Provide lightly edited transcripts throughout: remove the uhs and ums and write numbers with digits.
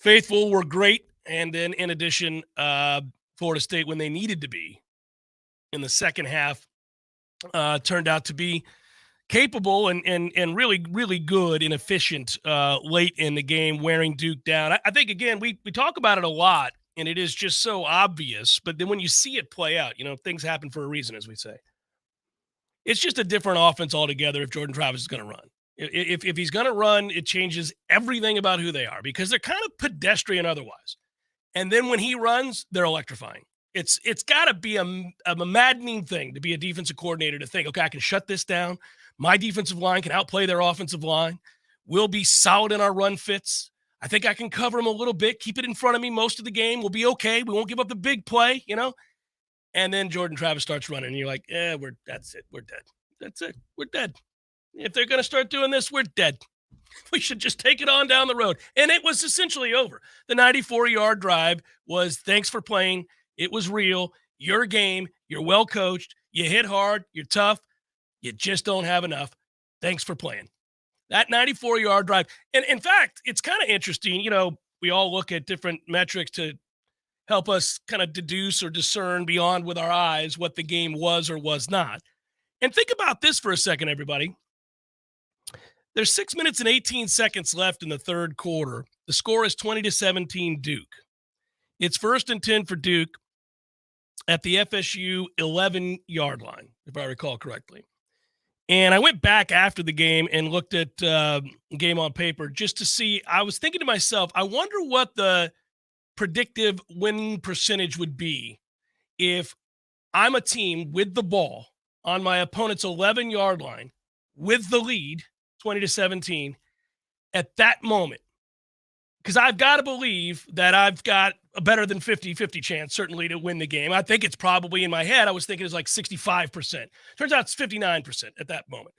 Faithful were great. And then in addition, Florida State, when they needed to be in the second half, turned out to be capable and really, really good and efficient late in the game, wearing Duke down. I think, again, we talk about it a lot, and it is just so obvious. But then when you see it play out, things happen for a reason, as we say. It's just a different offense altogether if Jordan Travis is going to run. If he's going to run, it changes everything about who they are because they're kind of pedestrian otherwise. And then when he runs, they're electrifying. It's got to be a maddening thing to be a defensive coordinator to think, okay, I can shut this down. My defensive line can outplay their offensive line. We'll be solid in our run fits. I think I can cover them a little bit, keep it in front of me most of the game. We'll be okay. We won't give up the big play, And then Jordan Travis starts running, and you're like, that's it. We're dead. That's it. We're dead. If they're going to start doing this, we're dead. We should just take it on down the road. And it was essentially over. The 94-yard drive was thanks for playing. It was real. Your game. You're well coached. You hit hard. You're tough. You just don't have enough. Thanks for playing. That 94-yard drive. And in fact, it's kind of interesting. We all look at different metrics to help us kind of deduce or discern beyond with our eyes what the game was or was not. And think about this for a second, everybody. There's 6 minutes and 18 seconds left in the third quarter. The score is 20-17 Duke. It's 1st and 10 for Duke at the FSU 11-yard line, if I recall correctly. And I went back after the game and looked at game on paper just to see. I was thinking to myself, I wonder what the predictive winning percentage would be if I'm a team with the ball on my opponent's 11-yard line with the lead, 20-17, at that moment. Because I've got to believe that I've got a better than 50-50 chance, certainly, to win the game. I think it's probably, in my head, I was thinking it's like 65%. Turns out it's 59% at that moment.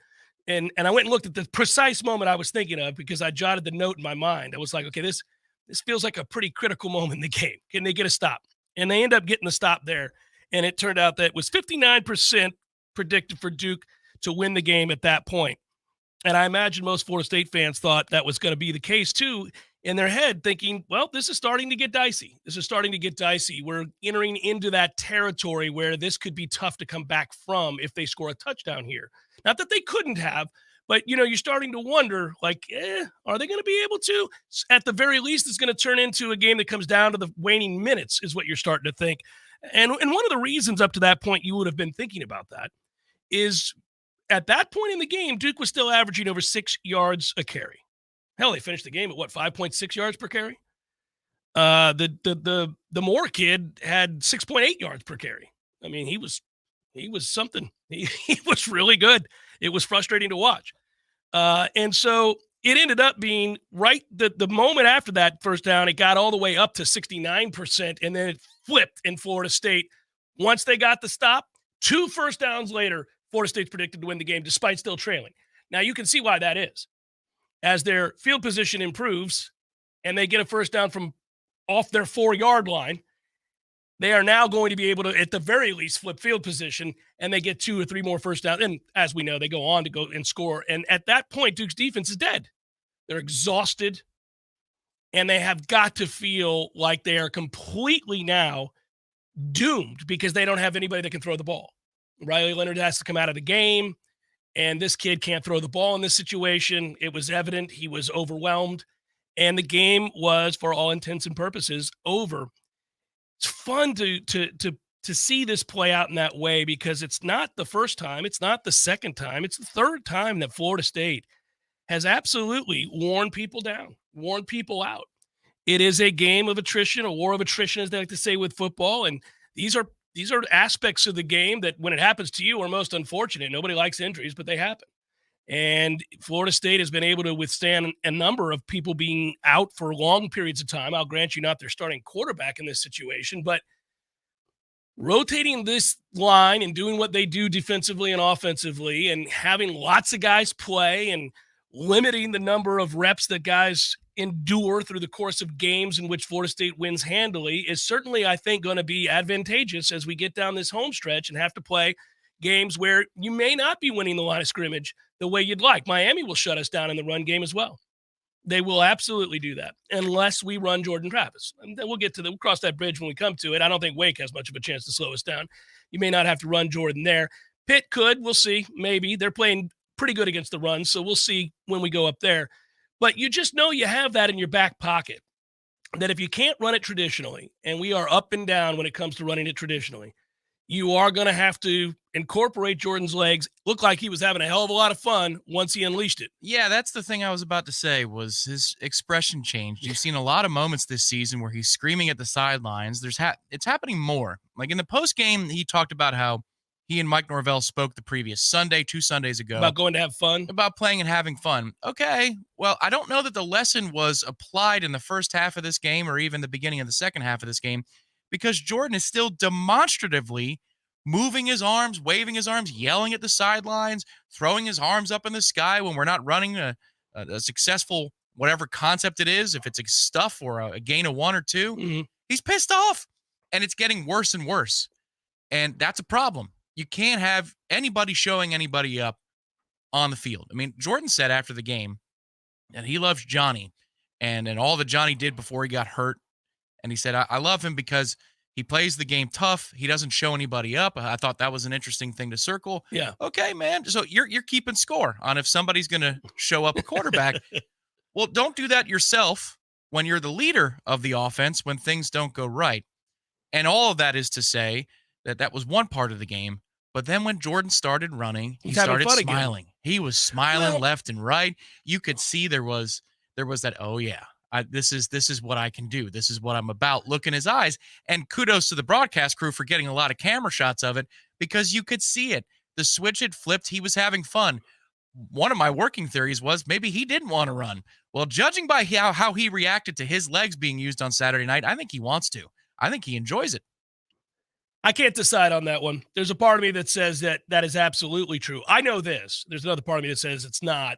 And I went and looked at the precise moment I was thinking of because I jotted the note in my mind. I was like, okay, this feels like a pretty critical moment in the game. Can they get a stop? And they end up getting the stop there. And it turned out that it was 59% predicted for Duke to win the game at that point. And I imagine most Florida State fans thought that was going to be the case too, in their head, thinking, well, this is starting to get dicey. We're entering into that territory where this could be tough to come back from if they score a touchdown here. Not that they couldn't have, but, you're starting to wonder, like, are they going to be able to? At the very least, it's going to turn into a game that comes down to the waning minutes is what you're starting to think. And one of the reasons up to that point you would have been thinking about that is at that point in the game, Duke was still averaging over 6 yards a carry. Hell, they finished the game at 5.6 yards per carry? The Moore kid had 6.8 yards per carry. I mean, he was something. He was really good. It was frustrating to watch. And so it ended up being right the moment after that first down, it got all the way up to 69%, and then it flipped in Florida State. Once they got the stop, 2 first downs later, Florida State's predicted to win the game despite still trailing. Now, you can see why that is. As their field position improves and they get a first down from off their 4-yard line, they are now going to be able to, at the very least, flip field position, and they get 2 or 3 more first downs. And as we know, they go on to go and score. And at that point, Duke's defense is dead. They're exhausted, and they have got to feel like they are completely now doomed because they don't have anybody that can throw the ball. Riley Leonard has to come out of the game, and this kid can't throw the ball in this situation. It was evident he was overwhelmed, and the game was, for all intents and purposes, over. It's fun to see this play out in that way because it's not the first time, it's not the second time, it's the third time that Florida State has absolutely worn people down, worn people out. It is a game of attrition, a war of attrition, as they like to say with football, and these are aspects of the game that when it happens to you are most unfortunate. Nobody likes injuries, but they happen. And Florida State has been able to withstand a number of people being out for long periods of time. I'll grant you not their starting quarterback in this situation, but rotating this line and doing what they do defensively and offensively and having lots of guys play and limiting the number of reps that guys endure through the course of games in which Florida State wins handily is certainly, I think, going to be advantageous as we get down this home stretch and have to play games where you may not be winning the line of scrimmage the way you'd like. Miami will shut us down in the run game as well. They will absolutely do that unless we run Jordan Travis. And then we'll cross that bridge when we come to it. I don't think Wake has much of a chance to slow us down. You may not have to run Jordan there. Pitt could. We'll see. Maybe. They're playing pretty good against the run, so we'll see when we go up there. But you just know you have that in your back pocket, that if you can't run it traditionally, and we are up and down when it comes to running it traditionally, you are going to have to incorporate Jordan's legs. Looked like he was having a hell of a lot of fun once he unleashed it. Yeah, that's the thing I was about to say, was his expression changed. You've seen a lot of moments this season where he's screaming at the sidelines. It's happening more. Like in the postgame, he talked about how he and Mike Norvell spoke the previous Sunday, 2 Sundays ago. About going to have fun? About playing and having fun. Okay, well, I don't know that the lesson was applied in the first half of this game or even the beginning of the second half of this game, because Jordan is still demonstratively moving his arms, waving his arms, yelling at the sidelines, throwing his arms up in the sky when we're not running a successful whatever concept it is, if it's a stuff or a gain of 1 or 2. Mm-hmm. He's pissed off, and it's getting worse and worse. And that's a problem. You can't have anybody showing anybody up on the field. I mean, Jordan said after the game that he loves Johnny and all that Johnny did before he got hurt. And he said, I love him because he plays the game tough. He doesn't show anybody up. I thought that was an interesting thing to circle. Yeah. Okay, man. So you're keeping score on if somebody's going to show up a quarterback. Well, don't do that yourself when you're the leader of the offense when things don't go right. And all of that is to say that was one part of the game. But then when Jordan started running, he started smiling. Again. He was smiling left and right. You could see there was that, oh yeah, this is what I can do. This is what I'm about. Look in his eyes. And kudos to the broadcast crew for getting a lot of camera shots of it, because you could see it. The switch had flipped. He was having fun. One of my working theories was maybe he didn't want to run. Well, judging by how he reacted to his legs being used on Saturday night, I think he wants to. I think he enjoys it. I can't decide on that one. There's a part of me that says that is absolutely true. I know this. There's another part of me that says it's not,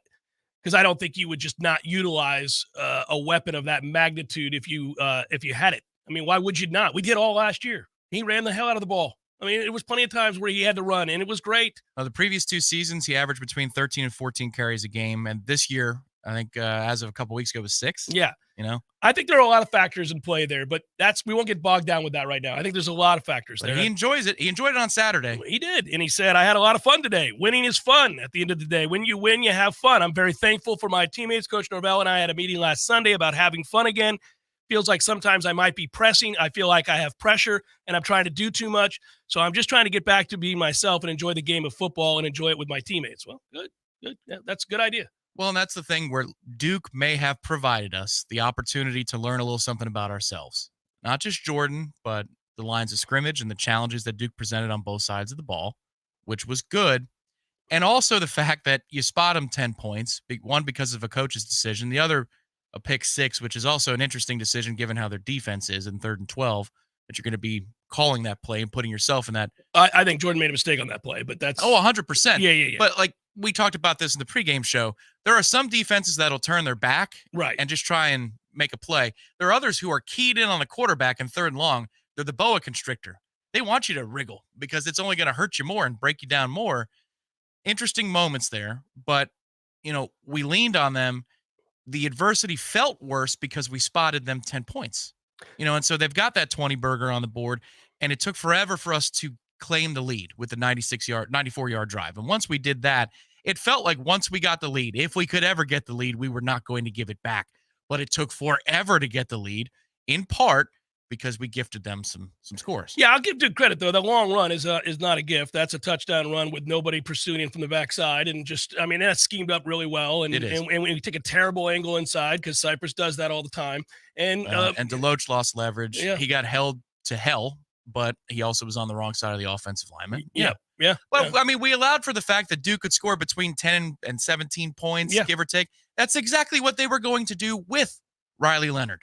because I don't think you would just not utilize a weapon of that magnitude if you had it. I mean, why would you not? We did all last year. He ran the hell out of the ball. I mean, it was plenty of times where he had to run, and it was great. The previous 2 seasons, he averaged between 13 and 14 carries a game, and this year, I think as of a couple weeks ago, was 6. Yeah. You know, I think there are a lot of factors in play there, but we won't get bogged down with that right now. I think there's a lot of factors there. He enjoys it. He enjoyed it on Saturday. He did. And he said, I had a lot of fun today. Winning is fun at the end of the day. When you win, you have fun. I'm very thankful for my teammates. Coach Norvell and I had a meeting last Sunday about having fun again. Feels like sometimes I might be pressing. I feel like I have pressure and I'm trying to do too much. So I'm just trying to get back to being myself and enjoy the game of football and enjoy it with my teammates. Well, good. Yeah, that's a good idea. Well, and that's the thing where Duke may have provided us the opportunity to learn a little something about ourselves. Not just Jordan, but the lines of scrimmage and the challenges that Duke presented on both sides of the ball, which was good. And also the fact that you spot them 10 points, one because of a coach's decision, the other a pick 6, which is also an interesting decision given how their defense is in 3rd and 12, that you're going to be calling that play and putting yourself in that. I think Jordan made a mistake on that play, but that's... Oh, 100%. Yeah. But like we talked about this in the pregame show, there are some defenses that'll turn their back and just try and make a play. There are others who are keyed in on the quarterback in 3rd and long. They're the boa constrictor. They want you to wriggle because it's only going to hurt you more and break you down more. Interesting moments there, but, we leaned on them. The adversity felt worse because we spotted them 10 points, and so they've got that 20 burger on the board, and it took forever for us to claim the lead with the 94-yard drive. And once we did that, it felt like once we got the lead, if we could ever get the lead, we were not going to give it back. But it took forever to get the lead, in part because we gifted them some scores. Yeah, I'll give Duke credit, though. The long run is not a gift. That's a touchdown run with nobody pursuing him from the backside. And that's schemed up really well. And, it is. And we take a terrible angle inside because Cypress does that all the time. And Deloach lost leverage. Yeah. He got held to hell, but he also was on the wrong side of the offensive lineman. Yeah. Well, I mean, we allowed for the fact that Duke could score between 10 and 17 points, give or take. That's exactly what they were going to do with Riley Leonard.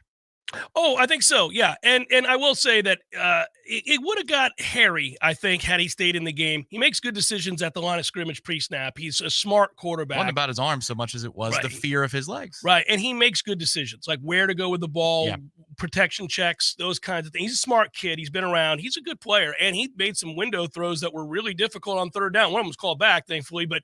Oh, I think so. Yeah. And I will say that it would have got hairy, I think, had he stayed in the game. He makes good decisions at the line of scrimmage pre-snap. He's a smart quarterback. It wasn't about his arm so much as it was the fear of his legs. Right. And he makes good decisions, like where to go with the ball, protection checks, those kinds of things. He's a smart kid. He's been around. He's a good player. And he made some window throws that were really difficult on 3rd down. One of them was called back, thankfully. But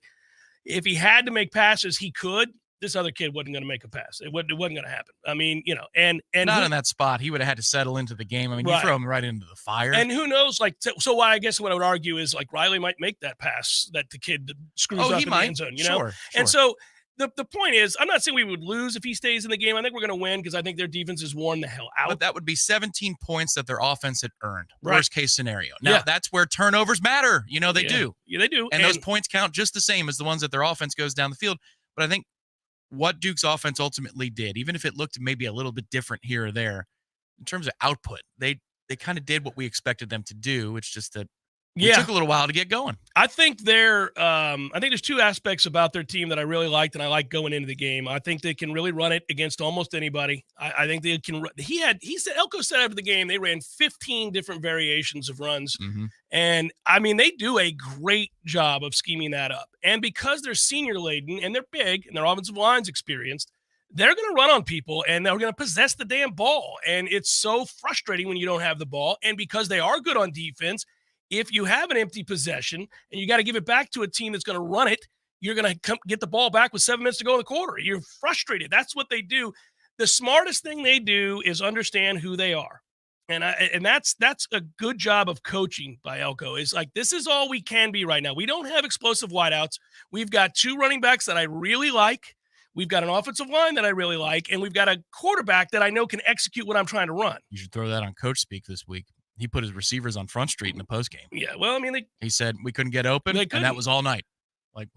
if he had to make passes, he could. this other kid wasn't going to make a pass. It wasn't going to happen. I mean, and not in that spot. He would have had to settle into the game. I mean, you throw him right into the fire. And who knows? Like, so what I guess what I would argue is like Riley might make that pass that the kid screws up in the end zone. Sure. And so the point is, I'm not saying we would lose if he stays in the game. I think we're going to win because I think their defense is worn the hell out. But that would be 17 points that their offense had earned. Right. Worst case scenario. Now, that's where turnovers matter. They do. Yeah, they do. And those points count just the same as the ones that their offense goes down the field. But I think what Duke's offense ultimately did, even if it looked maybe a little bit different here or there, in terms of output, they kind of did what we expected them to do. It's just that it took a little while to get going. I think I think there's two aspects about their team that I really liked and I like going into the game. I think they can really run it against almost anybody. I think they can. He said Elko said after the game they ran 15 different variations of runs, and I mean they do a great job of scheming that up. And because they're senior laden and they're big and their offensive line's experienced, they're going to run on people and they're going to possess the damn ball. And it's so frustrating when you don't have the ball. And because they are good on defense, if you have an empty possession and you got to give it back to a team that's going to run it, you're going to get the ball back with 7 minutes to go in the quarter. You're frustrated. That's what they do. The smartest thing they do is understand who they are. And that's a good job of coaching by Elko. Is like, this is all we can be right now. We don't have explosive wideouts. We've got 2 running backs that I really like. We've got an offensive line that I really like. And we've got a quarterback that I know can execute what I'm trying to run. You should throw that on coach speak this week. He put his receivers on Front Street in the postgame. Yeah, well, I mean, he said we couldn't get open, and that was all night. Like,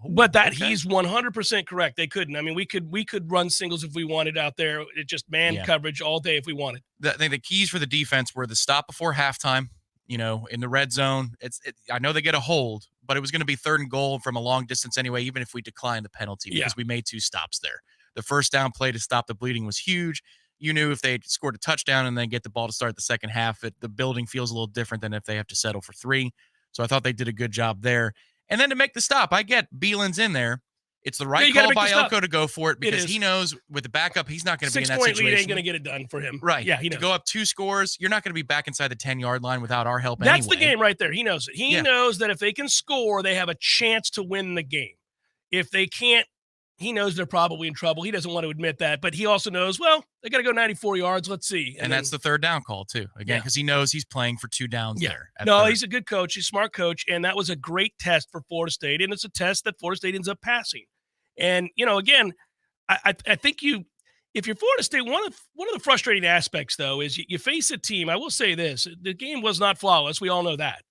he's 100% correct. They couldn't. I mean, we could run singles if we wanted out there. It just coverage all day if we wanted. I think the keys for the defense were the stop before halftime. In the red zone. I know they get a hold, but it was going to be 3rd and goal from a long distance anyway, even if we declined the penalty because we made 2 stops there. The first down play to stop the bleeding was huge. You knew if they scored a touchdown and then get the ball to start the second half, the building feels a little different than if they have to settle for 3. So I thought they did a good job there. And then to make the stop, I get Bielen's in there. It's the right call by Elko to go for it because he knows with the backup, he's not going to be in that situation. 6-point lead ain't going to get it done for him. Right. Yeah, he knows. To go up 2 scores, you're not going to be back inside the 10-yard line without our help anyway. That's the game right there. He knows it. He knows that if they can score, they have a chance to win the game. If they can't, he knows they're probably in trouble. He doesn't want to admit that, but he also knows, well, they got to go 94 yards. Let's see. And that's the 3rd down call too, again, because he knows he's playing for 2 downs there. No, he's a good coach. He's a smart coach, and that was a great test for Florida State, and it's a test that Florida State ends up passing. And, again, I think if you're Florida State, one of the frustrating aspects, though, is you face a team. I will say this. The game was not flawless. We all know that.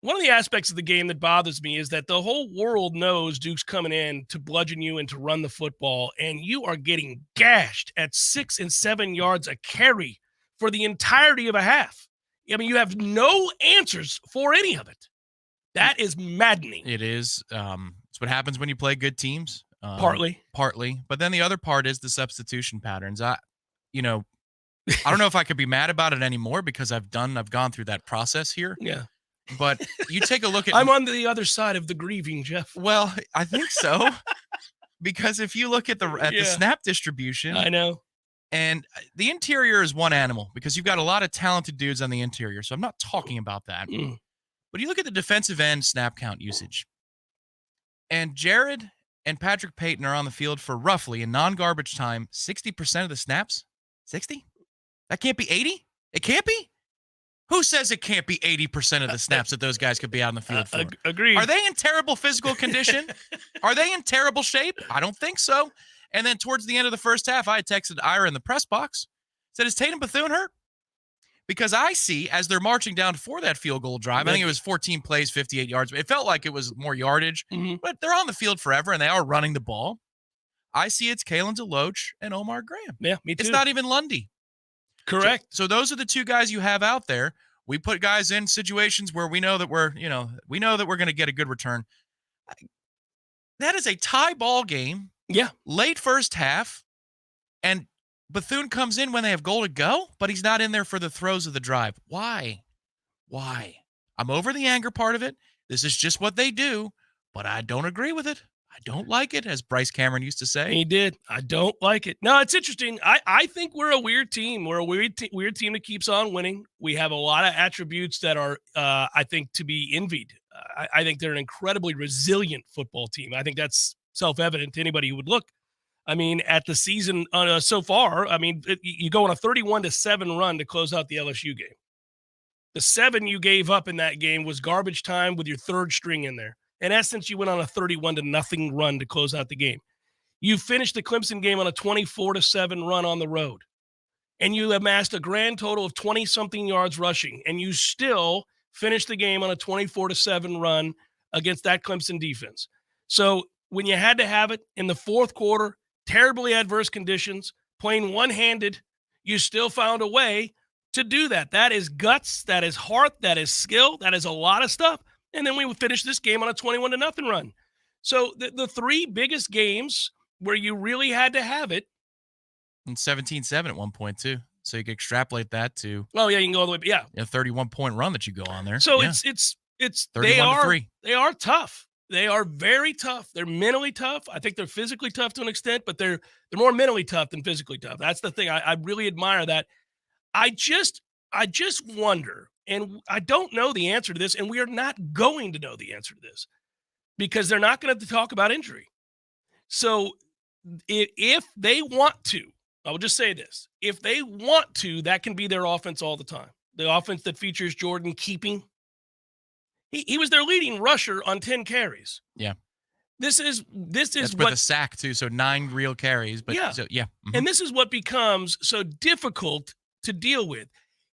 One of the aspects of the game that bothers me is that the whole world knows Duke's coming in to bludgeon you and to run the football, and you are getting gashed at 6 and 7 yards a carry for the entirety of a half. I mean, you have no answers for any of it. That is maddening. It is. It's what happens when you play good teams. Partly. But then the other part is the substitution patterns. I don't know if I could be mad about it anymore because I've gone through that process here. Yeah. But you take a look at... I'm on the other side of the grieving, Jeff. Well, I think so. Because if you look at the snap distribution... I know. And the interior is one animal because you've got a lot of talented dudes on the interior. So I'm not talking about that. But you look at the defensive end snap count usage. And Jared and Patrick Payton are on the field for roughly, in non-garbage time, 60% of the snaps? 60? That can't be 80? It can't be? Who says it can't be 80% of the snaps that those guys could be out on the field for? Agreed. Are they in terrible physical condition? Are they in terrible shape? I don't think so. And then towards the end of the first half, I had texted Ira in the press box. Said, is Tatum Bethune hurt? Because I see, as they're marching down for that field goal drive, I think it was 14 plays, 58 yards. It felt like it was more yardage. But they're on the field forever, and they are running the ball. I see it's Kalen DeLoach and Omar Graham. Yeah, me too. It's not even Lundy. Correct. So those are the 2 guys you have out there. We put guys in situations where we know that we're going to get a good return. That is a tie ball game. Yeah. Late first half, and Bethune comes in when they have goal to go, but he's not in there for the throws of the drive. Why? I'm over the anger part of it. This is just what they do, but I don't agree with it. I don't like it, as Bryce Cameron used to say. He did. I don't like it. No, it's interesting. I think we're a weird team. We're a weird team that keeps on winning. We have a lot of attributes that are, I think, to be envied. I think they're an incredibly resilient football team. I think that's self-evident to anybody who would look. I mean, at the season so far, I mean, you go on a 31-7 run to close out the LSU game. The 7 you gave up in that game was garbage time with your third string in there. In essence, you went on a 31-0 run to close out the game. You finished the Clemson game on a 24-7 run on the road. And you amassed a grand total of 20-something yards rushing, and you still finished the game on a 24-7 run against that Clemson defense. So when you had to have it in the fourth quarter, terribly adverse conditions, playing one-handed, you still found a way to do that. That is guts, that is heart, that is skill, that is a lot of stuff. And then we would finish this game on a 21-0 run. So the three biggest games where you really had to have it, and 17-7 at one point too. So you could extrapolate that to you can go all the way, a 31-point run that you go on there. So it's 31-3. They are tough. They are very tough. They're mentally tough. I think they're physically tough to an extent, but they're more mentally tough than physically tough. That's the thing. I really admire that. I just wonder, and I don't know the answer to this, and we are not going to know the answer to this because they're not going to talk about injury. So if they want to, I will just say this. If they want to, that can be their offense all the time. The offense that features Jordan keeping. He was their leading rusher on 10 carries. Yeah. This is That's what with a sack too, so 9 real carries. But yeah. Mm-hmm. And this is what becomes so difficult to deal with.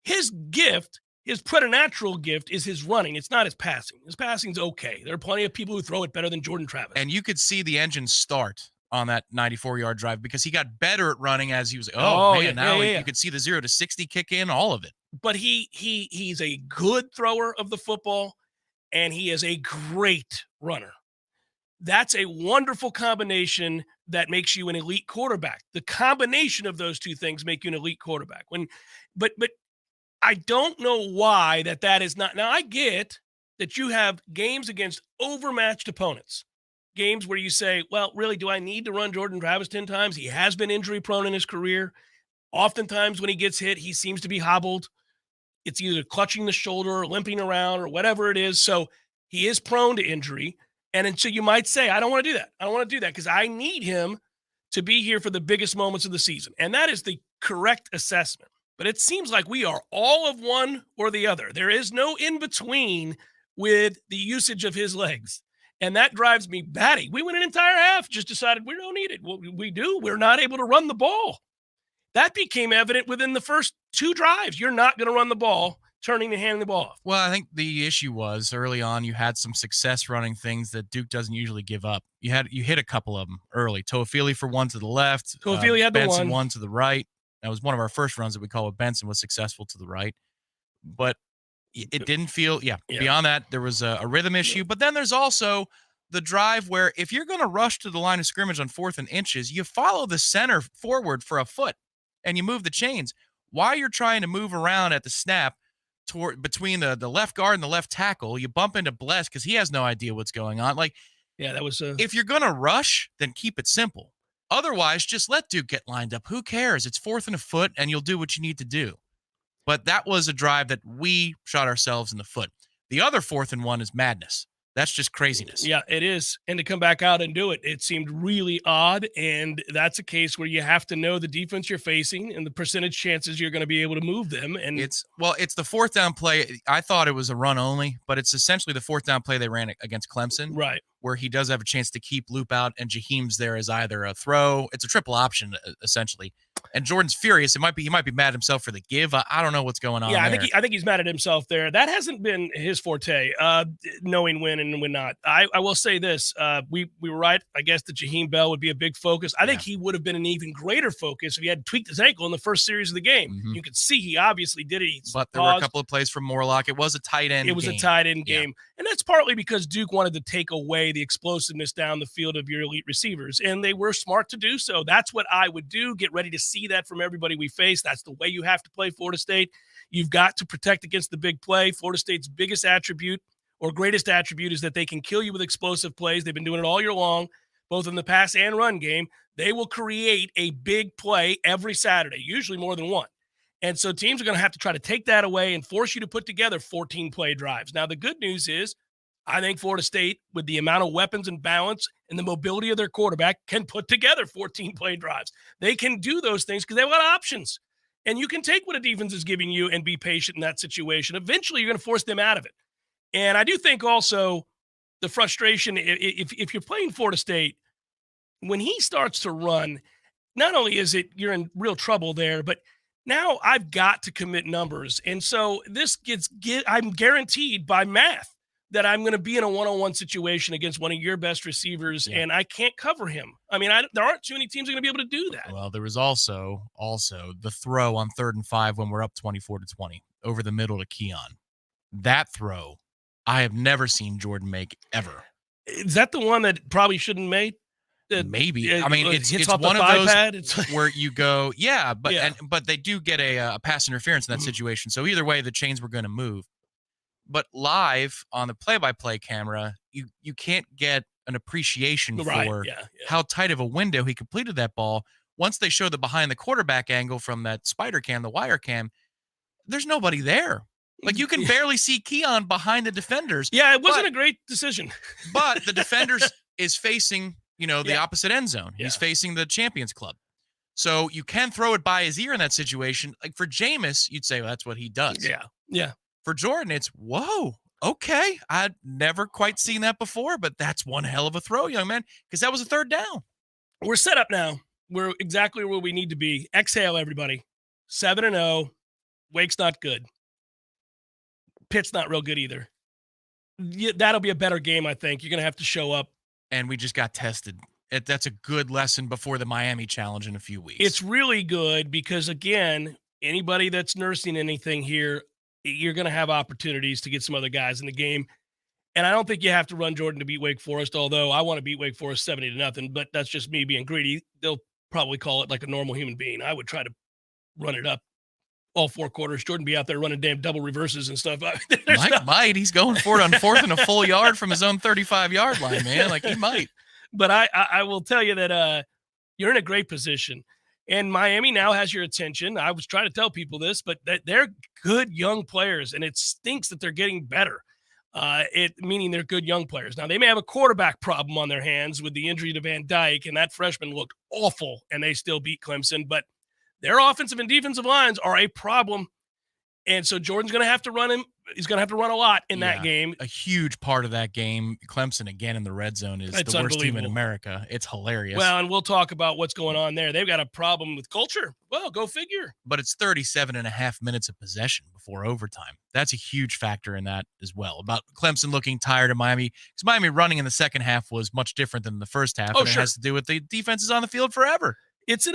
His gift, his preternatural gift, is his running. It's not his passing. His passing's okay. There are plenty of people who throw it better than Jordan Travis. And you could see the engine start on that 94-yard drive because he got better at running as he was. You could see the 0 to 60 kick in, all of it. But he's a good thrower of the football, and he is a great runner. That's a wonderful combination that makes you an elite quarterback. The combination of those two things make you an elite quarterback. But I don't know why that is not. Now, I get that you have games against overmatched opponents. Games where you say, well, really, do I need to run Jordan Travis 10 times? He has been injury prone in his career. Oftentimes when he gets hit, he seems to be hobbled. It's either clutching the shoulder or limping around or whatever it is. So he is prone to injury. And so you might say, I don't want to do that. I don't want to do that because I need him to be here for the biggest moments of the season. And that is the correct assessment. But it seems like we are all of one or the other. There is no in between with the usage of his legs. And that drives me batty. We went an entire half, just decided we don't need it. Well, we do. We're not able to run the ball. That became evident within the first 2 drives. You're not going to run the ball, turning and handing the ball off. Well, I think the issue was early on you had some success running things that Duke doesn't usually give up. You hit a couple of them early. Toafili for one to the left. Toafili had the Benson one to the right. That was one of our first runs that we call it. Benson was successful to the right. But it didn't feel, beyond that, there was a rhythm issue. But then there's also the drive where if you're going to rush to the line of scrimmage on 4th and inches, you follow the center forward for a foot and you move the chains. While you're trying to move around at the snap between the left guard and the left tackle, you bump into Bless because he has no idea what's going on. That was if you're going to rush, then keep it simple. Otherwise, just let Duke get lined up. Who cares? It's 4th and a foot, and you'll do what you need to do. But that was a drive that we shot ourselves in the foot. The other 4th and 1 is madness. That's just craziness. Yeah, it is. And to come back out and do it, it seemed really odd. And that's a case where you have to know the defense you're facing and the percentage chances you're going to be able to move them. And it's the 4th down play. I thought it was a run only, but it's essentially the 4th down play they ran against Clemson. Right. Where he does have a chance to keep loop out, and Jaheim's there as either a throw. It's a triple option, essentially. And Jordan's furious. He might be mad at himself for the give. I don't know what's going on. Yeah, there. I think he's mad at himself there. That hasn't been his forte, knowing when and when not. I will say this: we were right. I guess that Jaheim Bell would be a big focus. I think he would have been an even greater focus if he had tweaked his ankle in the first series of the game. Mm-hmm. You could see he obviously did it. But there were a couple of plays from Morlock. It was a tight end. It was a tight end game, and that's partly because Duke wanted to take away the explosiveness down the field of your elite receivers, and they were smart to do so. That's what I would do. Get ready to see that from everybody we face. That's the way you have to play Florida State. You've got to protect against the big play. Florida State's biggest attribute or greatest attribute is that they can kill you with explosive plays. They've been doing it all year long, both in the pass and run game. They will create a big play every Saturday, usually more than one. And so teams are going to have to try to take that away and force you to put together 14 play drives. Now, the good news is I think Florida State, with the amount of weapons and balance and the mobility of their quarterback, can put together 14-play drives. They can do those things because they've got options. And you can take what a defense is giving you and be patient in that situation. Eventually, you're going to force them out of it. And I do think also the frustration, if you're playing Florida State, when he starts to run, not only is it you're in real trouble there, but now I've got to commit numbers. And so this I'm guaranteed by math that I'm going to be in a one-on-one situation against one of your best receivers, and I can't cover him. I mean, there aren't too many teams that are going to be able to do that. Well, there was also the throw on 3rd and 5 when we're up 24-20 over the middle to Keon. That throw, I have never seen Jordan make ever. Is that the one that probably shouldn't have made? Maybe. I mean, it's one of those where you go, but they do get a pass interference in that situation. So either way, the chains were going to move. But live on the play-by-play camera, you can't get an appreciation for how tight of a window he completed that ball. Once they show the behind the quarterback angle from that spider cam, the wire cam, there's nobody there. Like, you can barely see Keon behind the defenders. Yeah, it wasn't a great decision. But the defenders is facing, the opposite end zone. He's facing the Champions Club. So you can throw it by his ear in that situation. Like, for Jameis, you'd say, well, that's what he does. Yeah. For Jordan, it's, whoa, okay. I'd never quite seen that before, but that's one hell of a throw, young man, because that was a 3rd down. We're set up now. We're exactly where we need to be. Exhale, everybody. 7-0. Wake's not good. Pitt's not real good either. That'll be a better game, I think. You're going to have to show up. And we just got tested. That's a good lesson before the Miami Challenge in a few weeks. It's really good because, again, anybody that's nursing anything here, you're going to have opportunities to get some other guys in the game. And I don't think you have to run Jordan to beat Wake Forest, although I want to beat Wake Forest 70-0, but that's just me being greedy. They'll probably call it like a normal human being. I would try to run it up all 4 quarters. Jordan be out there running damn double reverses and stuff. Mike might. He's going for it on 4th and a full yard from his own 35-yard line, man. Like, he might. But I will tell you that you're in a great position. And Miami now has your attention. I was trying to tell people this, but they're good young players, and it stinks that they're getting better, meaning they're good young players. Now, they may have a quarterback problem on their hands with the injury to Van Dyke, and that freshman looked awful, and they still beat Clemson. But their offensive and defensive lines are a problem, and so Jordan's going to have to run him. He's going to have to run a lot in that game. A huge part of that game, Clemson again in the red zone, is the worst team in America. It's hilarious. Well, and we'll talk about what's going on there. They've got a problem with culture. Well, go figure. But it's 37.5 minutes of possession before overtime. That's a huge factor in that as well. About Clemson looking tired of Miami, because Miami running in the second half was much different than the first half. Oh, and it has to do with the defenses on the field forever. It's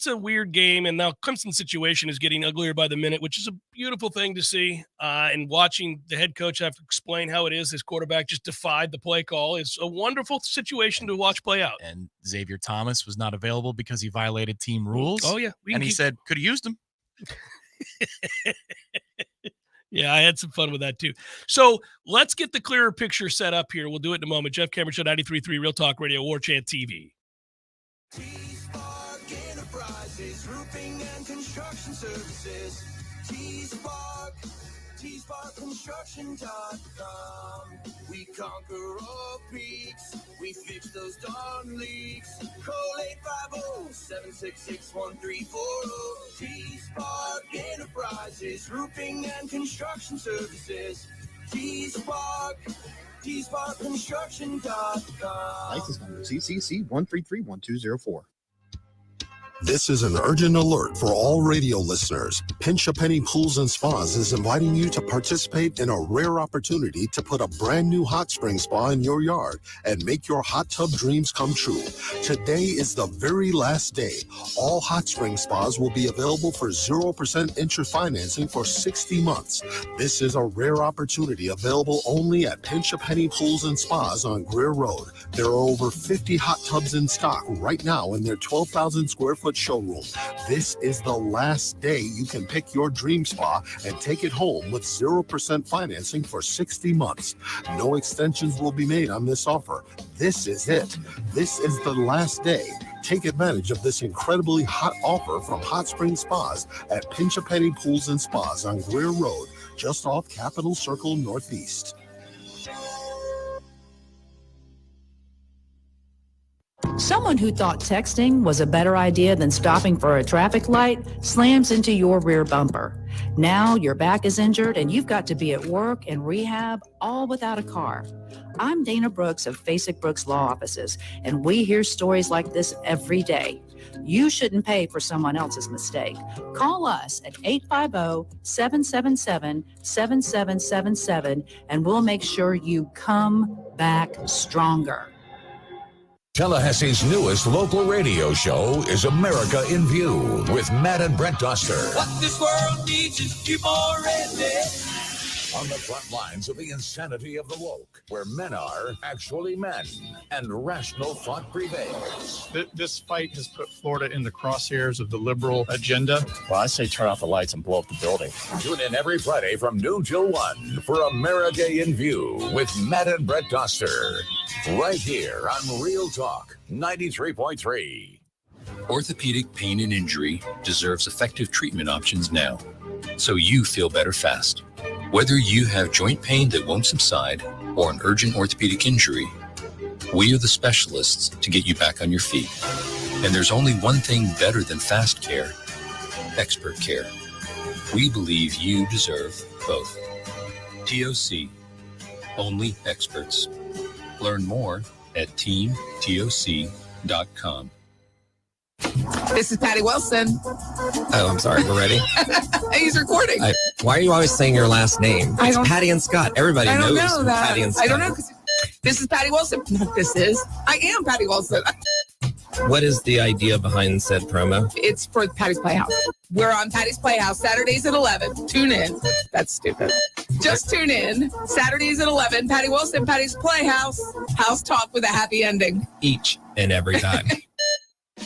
a weird game, and now Clemson's situation is getting uglier by the minute, which is a beautiful thing to see. And watching the head coach have to explain how it is his quarterback just defied the play call is a wonderful situation to watch play out. And Xavier Thomas was not available because he violated team rules. Oh yeah, and he said could have used him. Yeah, I had some fun with that too. So let's get the clearer picture set up here. We'll do it in a moment. Jeff Cameron Show, 93.3 Real Talk Radio, Warchant TV. T-Spark Enterprises, roofing and construction services. T-Spark, T-SparkConstruction.com. We conquer all peaks, we fix those darn leaks. Call 850-766-1340. T-Spark Enterprises, roofing and construction services. T-Spark, TSparkConstruction.com. License number CCC 1331204. This is an urgent alert for all radio listeners. Pinch a Penny Pools and Spas is inviting you to participate in a rare opportunity to put a brand new hot spring spa in your yard and make your hot tub dreams come true. Today is the very last day. All hot spring spas will be available for 0% interest financing for 60 months. This is a rare opportunity available only at Pinch a Penny Pools and Spas on Greer Road. There are over 50 hot tubs in stock right now in their 12,000 square foot showroom. This is the last day you can pick your dream spa and take it home with 0% financing for 60 months. No extensions will be made on this offer. This is it. This is the last day. Take advantage of this incredibly hot offer from Hot Spring Spas at Pinch a Penny Pools and Spas on Greer Road, just off Capitol Circle Northeast. Someone who thought texting was a better idea than stopping for a traffic light slams into your rear bumper. Now your back is injured and you've got to be at work and rehab, all without a car. I'm Dana Brooks of Basic Brooks Law Offices, and we hear stories like this every day. You shouldn't pay for someone else's mistake. Call us at 850-777-7777, and we'll make sure you come back stronger. Tallahassee's newest local radio show is America in View with Matt and Brent Doster. What this world needs is a few more rednecks. On the front lines of the insanity of the woke, where men are actually men and rational thought prevails. This fight has put Florida in the crosshairs of the liberal agenda. Well, I say turn off the lights and blow up the building. Tune in every Friday from noon till 1 for America in View with Matt and Brett Doster. Right here on Real Talk 93.3. Orthopedic pain and injury deserves effective treatment options now, so you feel better fast. Whether you have joint pain that won't subside or an urgent orthopedic injury, we are the specialists to get you back on your feet. And there's only one thing better than fast care: expert care. We believe you deserve both. TOC, only experts. Learn more at teamtoc.com. This is Patty Wilson. Oh, I'm sorry. We're ready. He's recording. Why are you always saying your last name? It's Patty and Scott. Everybody knows Patty and Scott. I don't know. This is Patty Wilson. I am Patty Wilson. What is the idea behind said promo? It's for Patty's Playhouse. We're on Patty's Playhouse Saturdays at 11. Tune in. That's stupid. Just tune in. Saturdays at 11. Patty Wilson, Patty's Playhouse. House talk with a happy ending. Each and every time.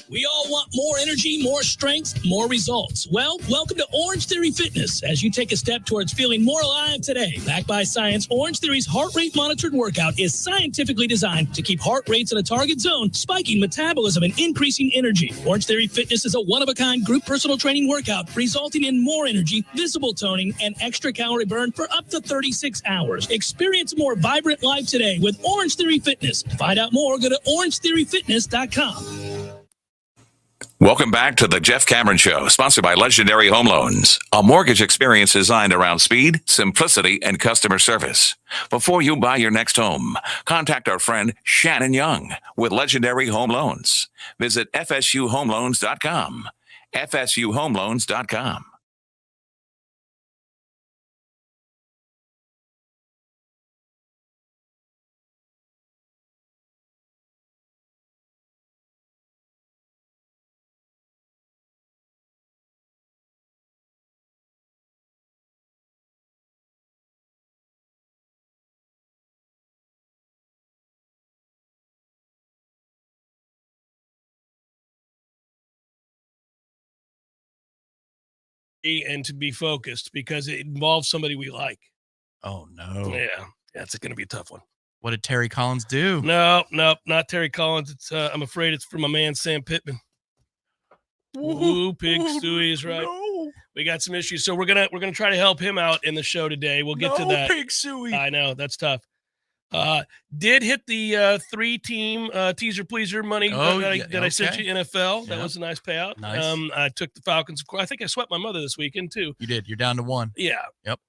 We all want more energy, more strength, more results. Well, welcome to Orange Theory Fitness as you take a step towards feeling more alive today. Backed by science, Orange Theory's heart rate monitored workout is scientifically designed to keep heart rates in a target zone, spiking metabolism and increasing energy. Orange Theory Fitness is a one-of-a-kind group personal training workout resulting in more energy, visible toning, and extra calorie burn for up to 36 hours. Experience a more vibrant life today with Orange Theory Fitness. To find out more, go to orangetheoryfitness.com. Welcome back to the Jeff Cameron Show, sponsored by Legendary Home Loans, a mortgage experience designed around speed, simplicity, and customer service. Before you buy your next home, contact our friend Shannon Young with Legendary Home Loans. Visit FSUHomeLoans.com. FSUHomeLoans.com. And to be focused because it involves somebody we like. Oh, no. Yeah, it's going to be a tough one. What did Terry Collins do? No, not Terry Collins. It's I'm afraid it's from my man Sam Pitman. Ooh, pig suey is right. No. We got some issues, so we're gonna try to help him out in the show today. We'll get to that. Pig suey. I know that's tough. Did hit the 3-team teaser pleaser money that I sent you NFL. That was a nice payout. Nice. I took the Falcons. Of course, I think I swept my mother this weekend too. You did. You're down to 1. Yeah. Yep.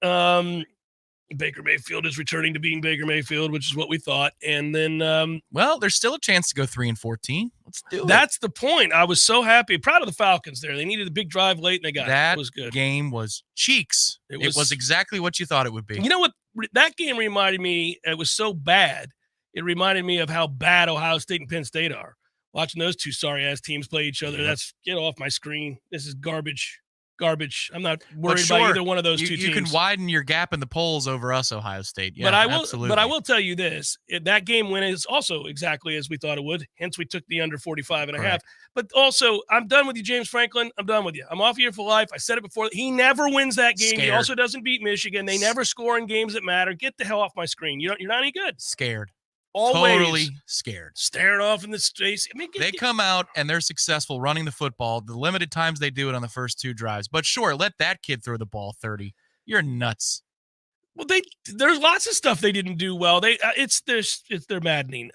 Baker Mayfield is returning to being Baker Mayfield, which is what we thought. And then, well, there's still a chance to go 3-14. Let's do it. That's the point. I was so happy, proud of the Falcons there. They needed a big drive late, and they got that. It was good. Game was cheeks. It was exactly what you thought it would be. You know what? That game reminded me. It was so bad. It reminded me of how bad Ohio State and Penn State are. Watching those two sorry ass teams play each other. That's get off my screen. This is garbage. I'm not worried about either one of those two teams. You can widen your gap in the polls over us, Ohio State. Yeah, absolutely. But I will tell you this: that game win is also exactly as we thought it would. Hence, we took the under 45.5. But also, I'm done with you, James Franklin. I'm done with you. I'm off here for life. I said it before. He never wins that game. He also doesn't beat Michigan. They never score in games that matter. Get the hell off my screen. You're not any good. Scared. Always totally scared. Staring off in the space. I mean, they come out and they're successful running the football the limited times they do it on the first 2 drives. But sure, let that kid throw the ball 30. You're nuts. Well, there's lots of stuff they didn't do well. They're maddening.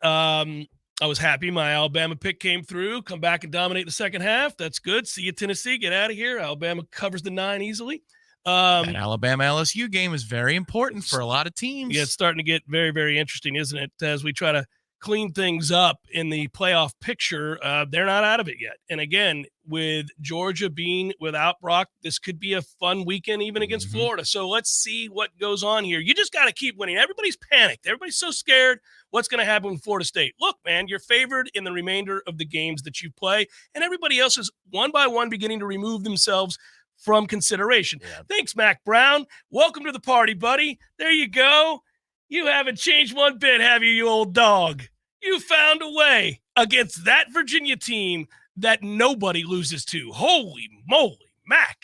I was happy my Alabama pick came through. Come back and dominate the second half. That's good. See you, Tennessee. Get out of here. Alabama covers the 9 easily. That Alabama-LSU game is very important for a lot of teams. Yeah, it's starting to get very, very interesting, isn't it? As we try to clean things up in the playoff picture, they're not out of it yet. And again, with Georgia being without Brock, this could be a fun weekend even against Florida. So let's see what goes on here. You just got to keep winning. Everybody's panicked. Everybody's so scared what's going to happen with Florida State. Look, man, you're favored in the remainder of the games that you play, and everybody else is one by one beginning to remove themselves from consideration. Yeah. Thanks, Mac Brown. Welcome to the party, buddy. There you go. You haven't changed one bit, have you old dog? You found a way against that Virginia team that nobody loses to. Holy moly, Mac.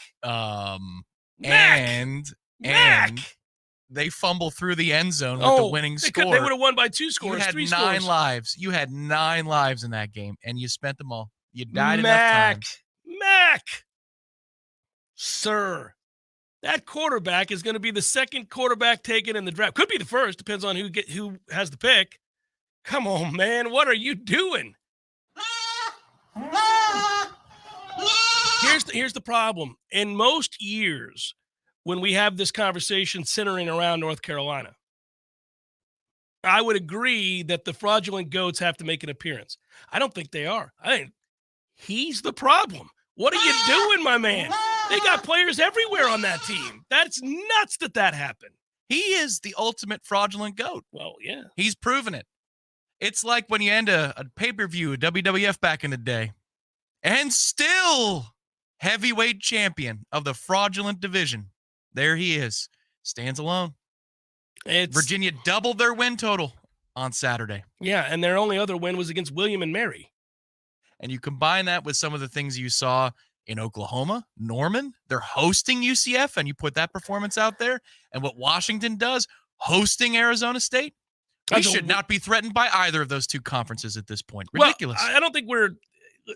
And they fumble through the end zone with the winning score. They would have won by 2 scores. You had 3 9 scores. lives. You had 9 lives in that game, and you spent them all. You died enough times. Mac, sir. That quarterback is going to be the second quarterback taken in the draft. Could be the first, depends on who has the pick. Come on, man. What are you doing? Here's the problem. In most years, when we have this conversation centering around North Carolina, I would agree that the fraudulent goats have to make an appearance. I don't think they are. I think he's the problem. What are you doing, my man? They got players everywhere on that team. That's nuts that happened. He is the ultimate fraudulent goat. Well, yeah. He's proven it. It's like when you end a pay-per-view, a WWF back in the day, and still heavyweight champion of the fraudulent division. There he is. Stands alone. Virginia doubled their win total on Saturday. Yeah, and their only other win was against William and Mary. And you combine that with some of the things you saw in Oklahoma, Norman, they're hosting UCF, and you put that performance out there, and what Washington does, hosting Arizona State, we should not be threatened by either of those 2 conferences at this point. Ridiculous. Well, I don't think we're –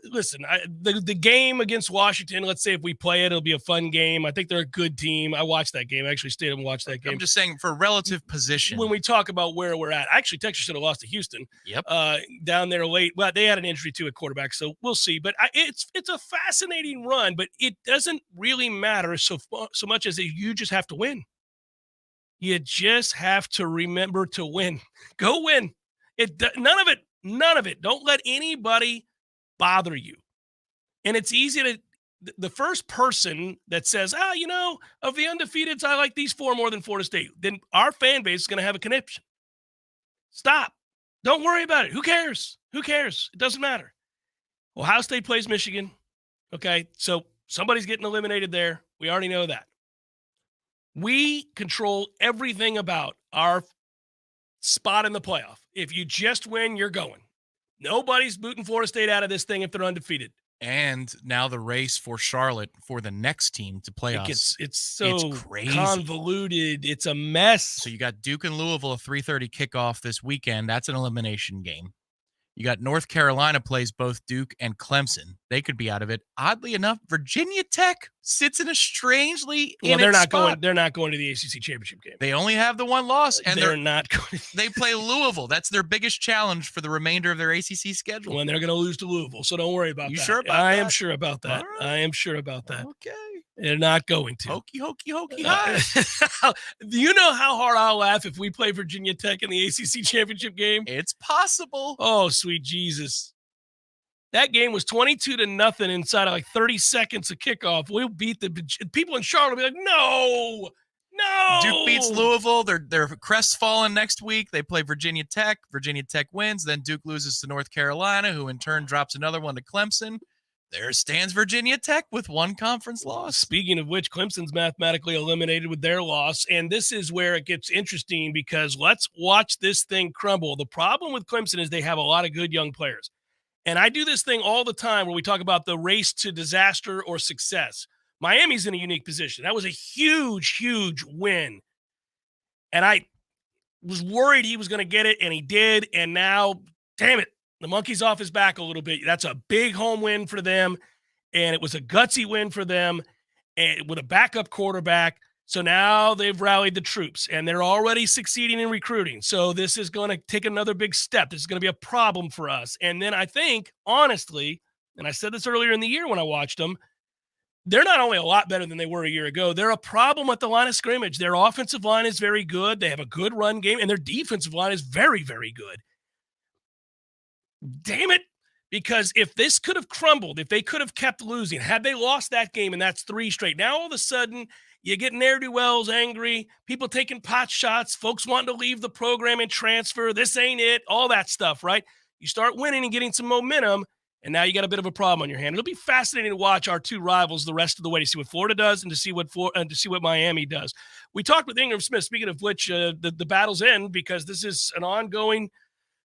listen, the game against Washington, let's say if we play it, it'll be a fun game. I think they're a good team. I watched that game. I actually stayed and watched that game. I'm just saying for relative position. When we talk about where we're at, actually Texas should have lost to Houston. Yep. Down there late. Well, they had an injury too at quarterback, so we'll see. But it's a fascinating run, but it doesn't really matter so much as you just have to win. You just have to remember to win. Go win. None of it. Don't let anybody bother you. And it's easy to the first person that says, of the undefeateds, I like these 4 more than Florida State, then our fan base is going to have a conniption. Stop. Don't worry about it. Who cares? It doesn't matter. Ohio State plays Michigan. Okay, so somebody's getting eliminated there. We already know that. We control everything about our spot in the playoff. If you just win, you're going. Nobody's booting Florida State out of this thing if they're undefeated. And now the race for Charlotte for the next team to play us. It's so crazy. Convoluted. It's a mess. So you got Duke and Louisville, a 3:30 kickoff this weekend. That's an elimination game. You got North Carolina plays both Duke and Clemson. They could be out of it. Oddly enough, Virginia Tech sits in a strangely they're not going to the ACC Championship game. They only have the 1 loss, and they're not going. They play Louisville. That's their biggest challenge for the remainder of their ACC schedule. Well, and they're going to lose to Louisville, so don't worry about that. You sure about that? I am sure about that. Right. I am sure about that. Okay. They're not going to. Hokey. Do you know how hard I'll laugh if we play Virginia Tech in the ACC Championship game? It's possible. Oh, sweet Jesus. That game was 22-0 inside of like 30 seconds of kickoff. We'll beat the people in Charlotte. Will be like, no. Duke beats Louisville. They're crestfallen next week. They play Virginia Tech. Virginia Tech wins. Then Duke loses to North Carolina, who in turn drops another one to Clemson. There stands Virginia Tech with 1 conference loss. Speaking of which, Clemson's mathematically eliminated with their loss. And this is where it gets interesting because let's watch this thing crumble. The problem with Clemson is they have a lot of good young players. And I do this thing all the time where we talk about the race to disaster or success. Miami's in a unique position. That was a huge, huge win. And I was worried he was going to get it, and he did. And now, damn it, the monkey's off his back a little bit. That's a big home win for them, and it was a gutsy win for them and with a backup quarterback. So now they've rallied the troops, and they're already succeeding in recruiting. So this is going to take another big step. This is going to be a problem for us. And then I think, honestly, and I said this earlier in the year when I watched them, they're not only a lot better than they were a year ago, they're a problem at the line of scrimmage. Their offensive line is very good. They have a good run game, and their defensive line is very, very good. Damn it. Because if this could have crumbled, if they could have kept losing, had they lost that game, and that's 3 straight, now all of a sudden you get ne'er-do-wells angry, people taking pot shots, folks wanting to leave the program and transfer, this ain't it, all that stuff, right? You start winning and getting some momentum, and now you got a bit of a problem on your hand. It'll be fascinating to watch our 2 rivals the rest of the way, to see what Florida does and to see what Miami does. We talked with Ingram Smith, speaking of which, the battle's end, because this is an ongoing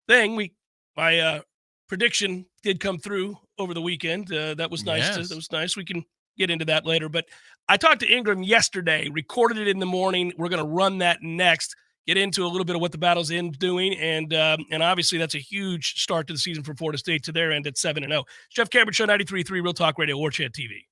thing. My prediction did come through over the weekend. That was nice. Yes. That was nice. We can get into that later. But I talked to Ingram yesterday, recorded it in the morning. We're going to run that next, get into a little bit of what the battle's end doing. And obviously that's a huge start to the season for Florida State to their end at 7-0. Jeff Cameron Show, 93.3 Real Talk Radio, Warchant TV.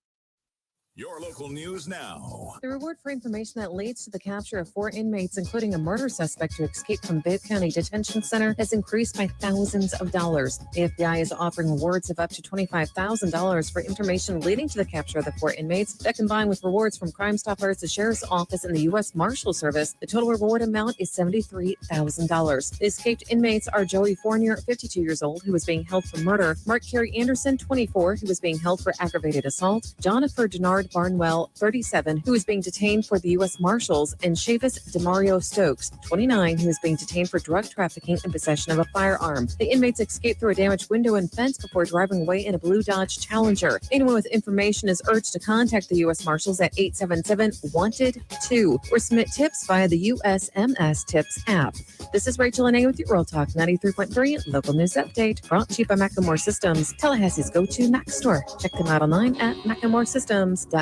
Your local news now. The reward for information that leads to the capture of 4 inmates, including a murder suspect who escaped from Bibb County Detention Center, has increased by thousands of dollars. The FBI is offering rewards of up to $25,000 for information leading to the capture of the 4 inmates. That, combined with rewards from Crime Stoppers, the Sheriff's Office, and the U.S. Marshal Service, the total reward amount is $73,000. The escaped inmates are Joey Fournier, 52 years old, who was being held for murder; Mark Carey Anderson, 24, who was being held for aggravated assault; Jonathan Denard Barnwell, 37, who is being detained for the U.S. Marshals; and Chavis DeMario Stokes, 29, who is being detained for drug trafficking and possession of a firearm. The inmates escaped through a damaged window and fence before driving away in a blue Dodge Challenger. Anyone with information is urged to contact the U.S. Marshals at 877-WANTED-2 or submit tips via the USMS Tips app. This is Rachel Anay with your Real Talk 93.3 Local News Update, brought to you by Macklemore Systems, Tallahassee's go-to Mac store. Check them out online at MacklemoreSystems.com.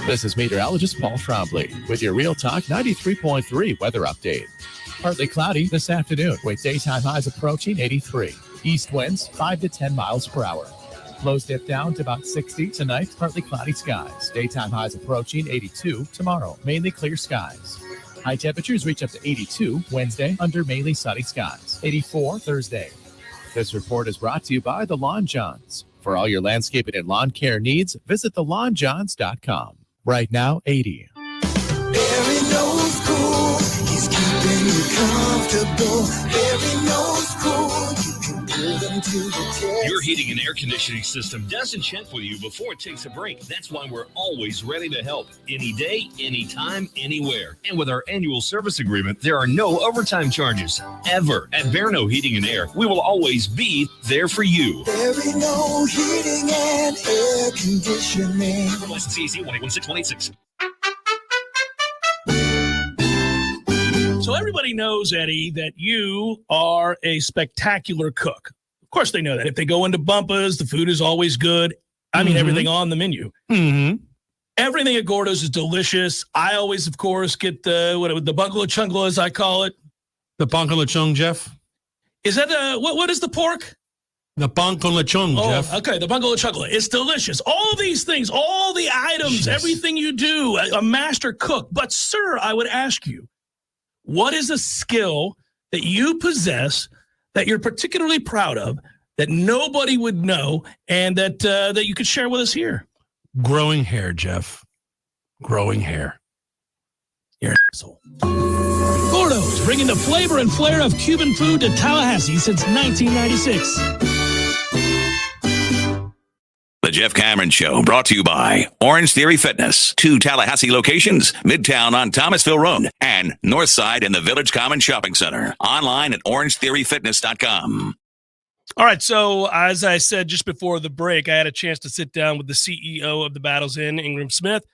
This is meteorologist Paul Trombley with your Real Talk 93.3 weather update. Partly cloudy this afternoon with daytime highs approaching 83. East winds 5 to 10 miles per hour. Lows dip down to about 60 tonight. Partly cloudy skies. Daytime highs approaching 82 tomorrow. Mainly clear skies. High temperatures reach up to 82 Wednesday under mainly sunny skies. 84 Thursday. This report is brought to you by the Lawn Johns. For all your landscaping and lawn care needs, visit thelawnjohns.com. Right now, 80. Barry knows cool. He's keeping you comfortable. Barry knows cool. You can pull them to the test. Your heating and air conditioning system doesn't check with you before it takes a break. That's why we're always ready to help. Any day, anytime, anywhere. And with our annual service agreement, there are no overtime charges. Ever. At Verno Heating and Air, we will always be there for you. Barry no heating and air conditioning. License CAC 1816186. So everybody knows, Eddie, that you are a spectacular cook. Of course they know that. If they go into Bumpa's, the food is always good. I mean, everything on the menu. Mm-hmm. Everything at Gordo's is delicious. I always, of course, get the bungalow chungla, as I call it. The bungalow chung, Jeff. Is that what is the pork? The bungalow chung, Jeff. Okay, the bungalow chungla. It's delicious. All of these things, all the items, everything you do, a master cook. But, sir, I would ask you, what is a skill that you possess that you're particularly proud of that nobody would know and that you could share with us here? Growing hair, Jeff. Growing hair. You're an asshole. Gordo's, bringing the flavor and flair of Cuban food to Tallahassee since 1996. The Jeff Cameron Show, brought to you by Orange Theory Fitness. 2 Tallahassee locations, Midtown on Thomasville Road and Northside in the Village Common Shopping Center. Online at orangetheoryfitness.com. All right, so as I said just before the break, I had a chance to sit down with the CEO of the Battle's Inn, Ingram Smith,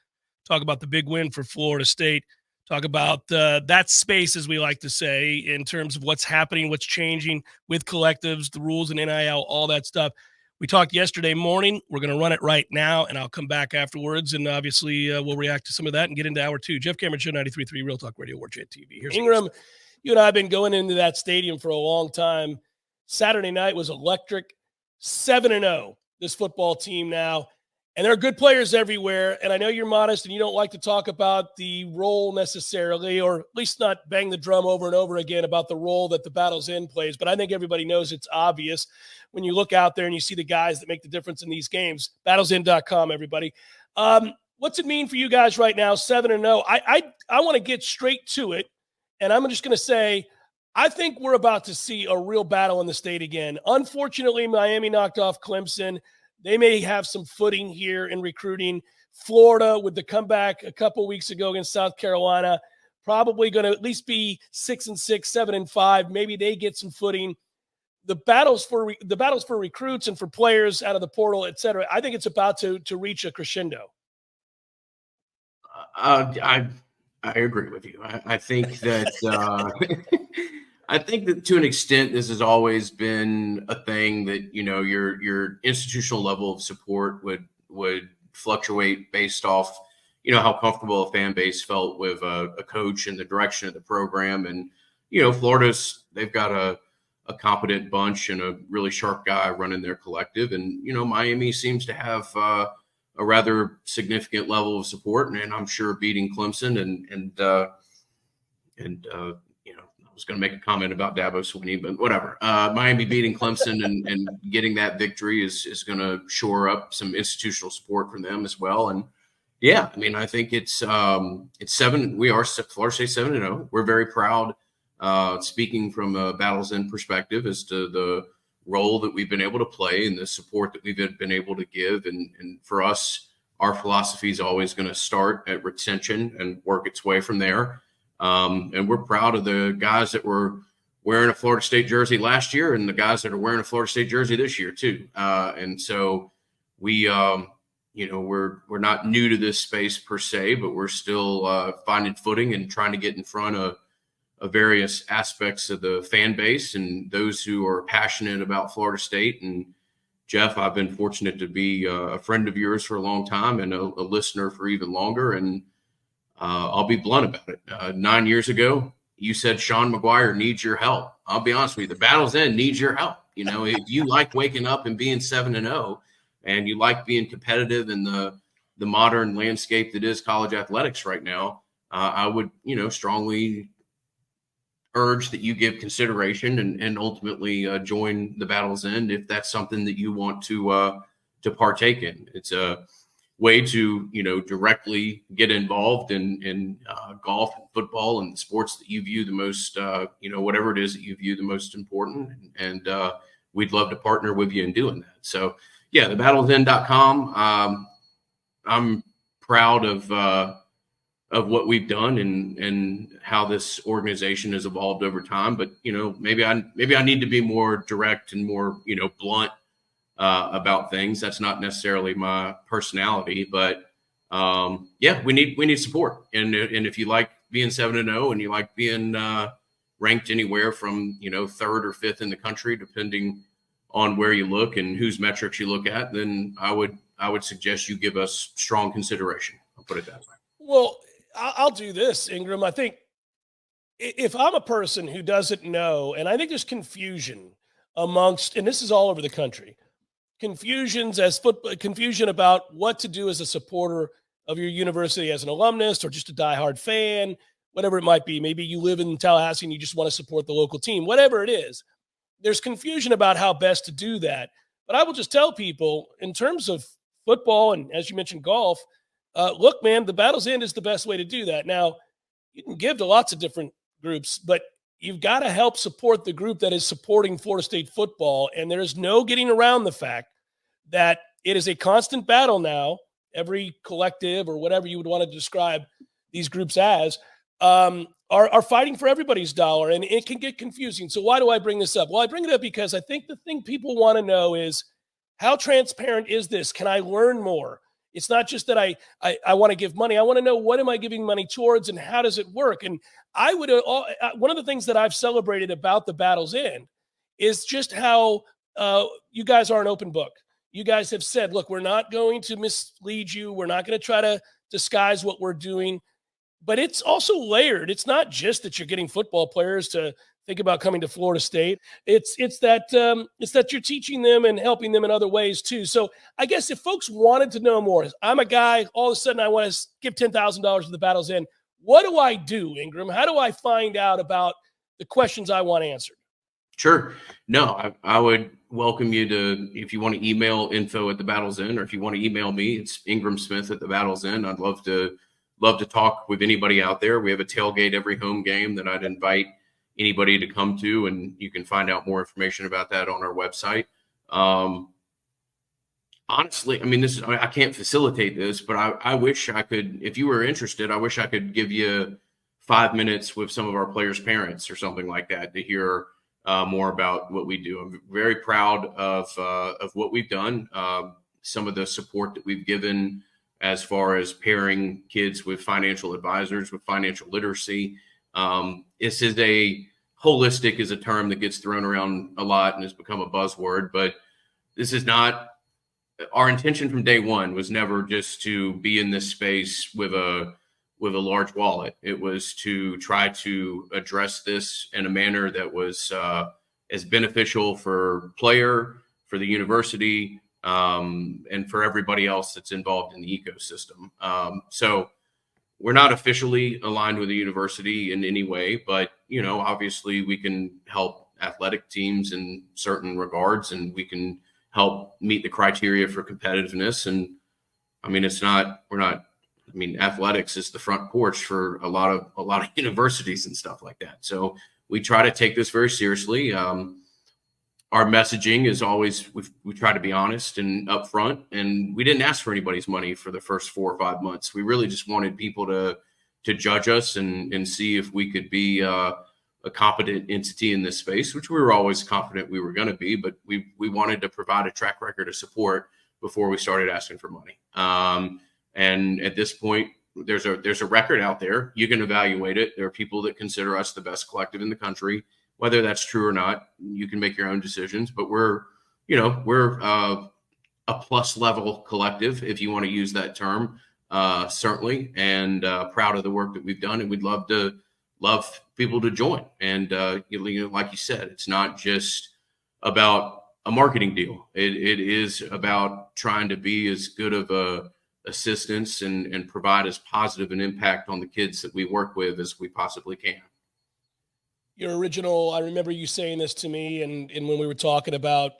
talk about the big win for Florida State, talk about that space, as we like to say, in terms of what's happening, what's changing with collectives, the rules and NIL, all that stuff. We talked yesterday morning. We're going to run it right now, and I'll come back afterwards, and obviously we'll react to some of that and get into hour 2. Jeff Cameron Show, 93.3 Real Talk Radio, Warchant TV. Here's Ingram. You and I have been going into that stadium for a long time. Saturday night was electric. 7-0, this football team now. And there are good players everywhere. And I know you're modest and you don't like to talk about the role necessarily, or at least not bang the drum over and over again about the role that the Battle's End plays. But I think everybody knows it's obvious when you look out there and you see the guys that make the difference in these games. Battlesend.com, everybody. What's it mean for you guys right now, 7-0? I want to get straight to it. And I'm just going to say, I think we're about to see a real battle in the state again. Unfortunately, Miami knocked off Clemson. They may have some footing here in recruiting. Florida, with the comeback a couple weeks ago against South Carolina, probably going to at least be 6-6, 7-5. Maybe they get some footing. The battles for recruits and for players out of the portal, et cetera, I think it's about to reach a crescendo. I agree with you. I think that I think that to an extent, this has always been a thing that, your institutional level of support would fluctuate based off, how comfortable a fan base felt with a coach and the direction of the program. And, they've got a competent bunch and a really sharp guy running their collective. And, Miami seems to have a rather significant level of support. And I'm sure beating Clemson and I was going to make a comment about Dabo Swinney, but whatever. Miami beating Clemson and getting that victory is going to shore up some institutional support from them as well. And yeah, I mean, I think it's 7. We are Florida State 7-0. We're very proud. Speaking from a Battle's End perspective as to the role that we've been able to play and the support that we've been able to give. And for us, our philosophy is always going to start at retention and work its way from there. And we're proud of the guys that were wearing a Florida State jersey last year and the guys that are wearing a Florida State jersey this year too. And so we, we're not new to this space per se, but we're still finding footing and trying to get in front of various aspects of the fan base and those who are passionate about Florida State. And Jeff, I've been fortunate to be a friend of yours for a long time and a listener for even longer. And I'll be blunt about it. 9 years ago, you said Sean McGuire needs your help. I'll be honest with you. The Battle's End needs your help. If you like waking up and being 7-0 and you like being competitive in the modern landscape that is college athletics right now, I would, strongly urge that you give consideration and ultimately join the Battle's End if that's something that you want to partake in. It's a way to, directly get involved in golf and football and the sports that you view the most, whatever it is that you view the most important. And we'd love to partner with you in doing that. So, yeah, the battlesend.com. I'm proud of what we've done and how this organization has evolved over time. But, maybe I need to be more direct and more, blunt about things. That's not necessarily my personality, but yeah, we need support. And if you like being 7-0 and you like being ranked anywhere from 3rd or 5th in the country, depending on where you look and whose metrics you look at, then I would suggest you give us strong consideration. I'll put it that way. Well, I'll do this, Ingram. I think if I'm a person who doesn't know, and I think there's confusion amongst, and this is all over the country, confusion about what to do as a supporter of your university as an alumnus or just a diehard fan, whatever it might be. Maybe you live in Tallahassee and you just want to support the local team, whatever it is. There's confusion about how best to do that. But I will just tell people in terms of football and, as you mentioned, golf, look, man, the Battle's End is the best way to do that. Now, you can give to lots of different groups, but you've got to help support the group that is supporting Florida State football. And there is no getting around the fact that it is a constant battle now. Every collective or whatever you would want to describe these groups as are fighting for everybody's dollar, and it can get confusing. So why do I bring this up? Well, I bring it up because I think the thing people want to know is, how transparent is this? Can I learn more? It's not just that I want to give money. I want to know, what am I giving money towards and how does it work? And I would one of the things that I've celebrated about the Battle's End is just how you guys are an open book. You guys have said, look, we're not going to mislead you. We're not going to try to disguise what we're doing. But it's also layered. It's not just that you're getting football players to think about coming to Florida State. It's that you're teaching them and helping them in other ways too. So I guess if folks wanted to know more, I'm a guy, all of a sudden I want to give $10,000 to the Battle's End. What do I do, Ingram? How do I find out about the questions I want answered? Sure. No, I would welcome you to, if you want to email info@thebattlesend, or if you want to email me, it's ingramsmith@thebattlesend. I'd love to talk with anybody out there. We have a tailgate every home game that I'd invite anybody to come to, and you can find out more information about that on our website. Honestly, I mean, I can't facilitate this, but I wish I could, if you were interested, I wish I could give you 5 minutes with some of our players' parents or something like that to hear more about what we do. I'm very proud of what we've done, some of the support that we've given as far as pairing kids with financial advisors, with financial literacy. This is holistic is a term that gets thrown around a lot and has become a buzzword, but this is not. Our intention from day one was never just to be in this space with a large wallet. It was to try to address this in a manner that was as beneficial for player, for the university, and for everybody else that's involved in the ecosystem. So we're not officially aligned with the university in any way, but obviously we can help athletic teams in certain regards, and we can help meet the criteria for competitiveness. And I mean, athletics is the front porch for a lot of universities and stuff like that. So we try to take this very seriously. Our messaging is always, we try to be honest and upfront, and we didn't ask for anybody's money for the first 4 or 5 months. We really just wanted people to judge us and see if we could be a competent entity in this space, which we were always confident we were going to be, but we wanted to provide a track record of support before we started asking for money. And at this point, there's a record out there. You can evaluate it. There are people that consider us the best collective in the country. Whether that's true or not, you can make your own decisions, but we're a plus level collective, if you want to use that term, certainly, and proud of the work that we've done. And we'd love people to join. And like you said, it's not just about a marketing deal. It is about trying to be as good of a assistance and provide as positive an impact on the kids that we work with as we possibly can. Your original, I remember you saying this to me, and when we were talking about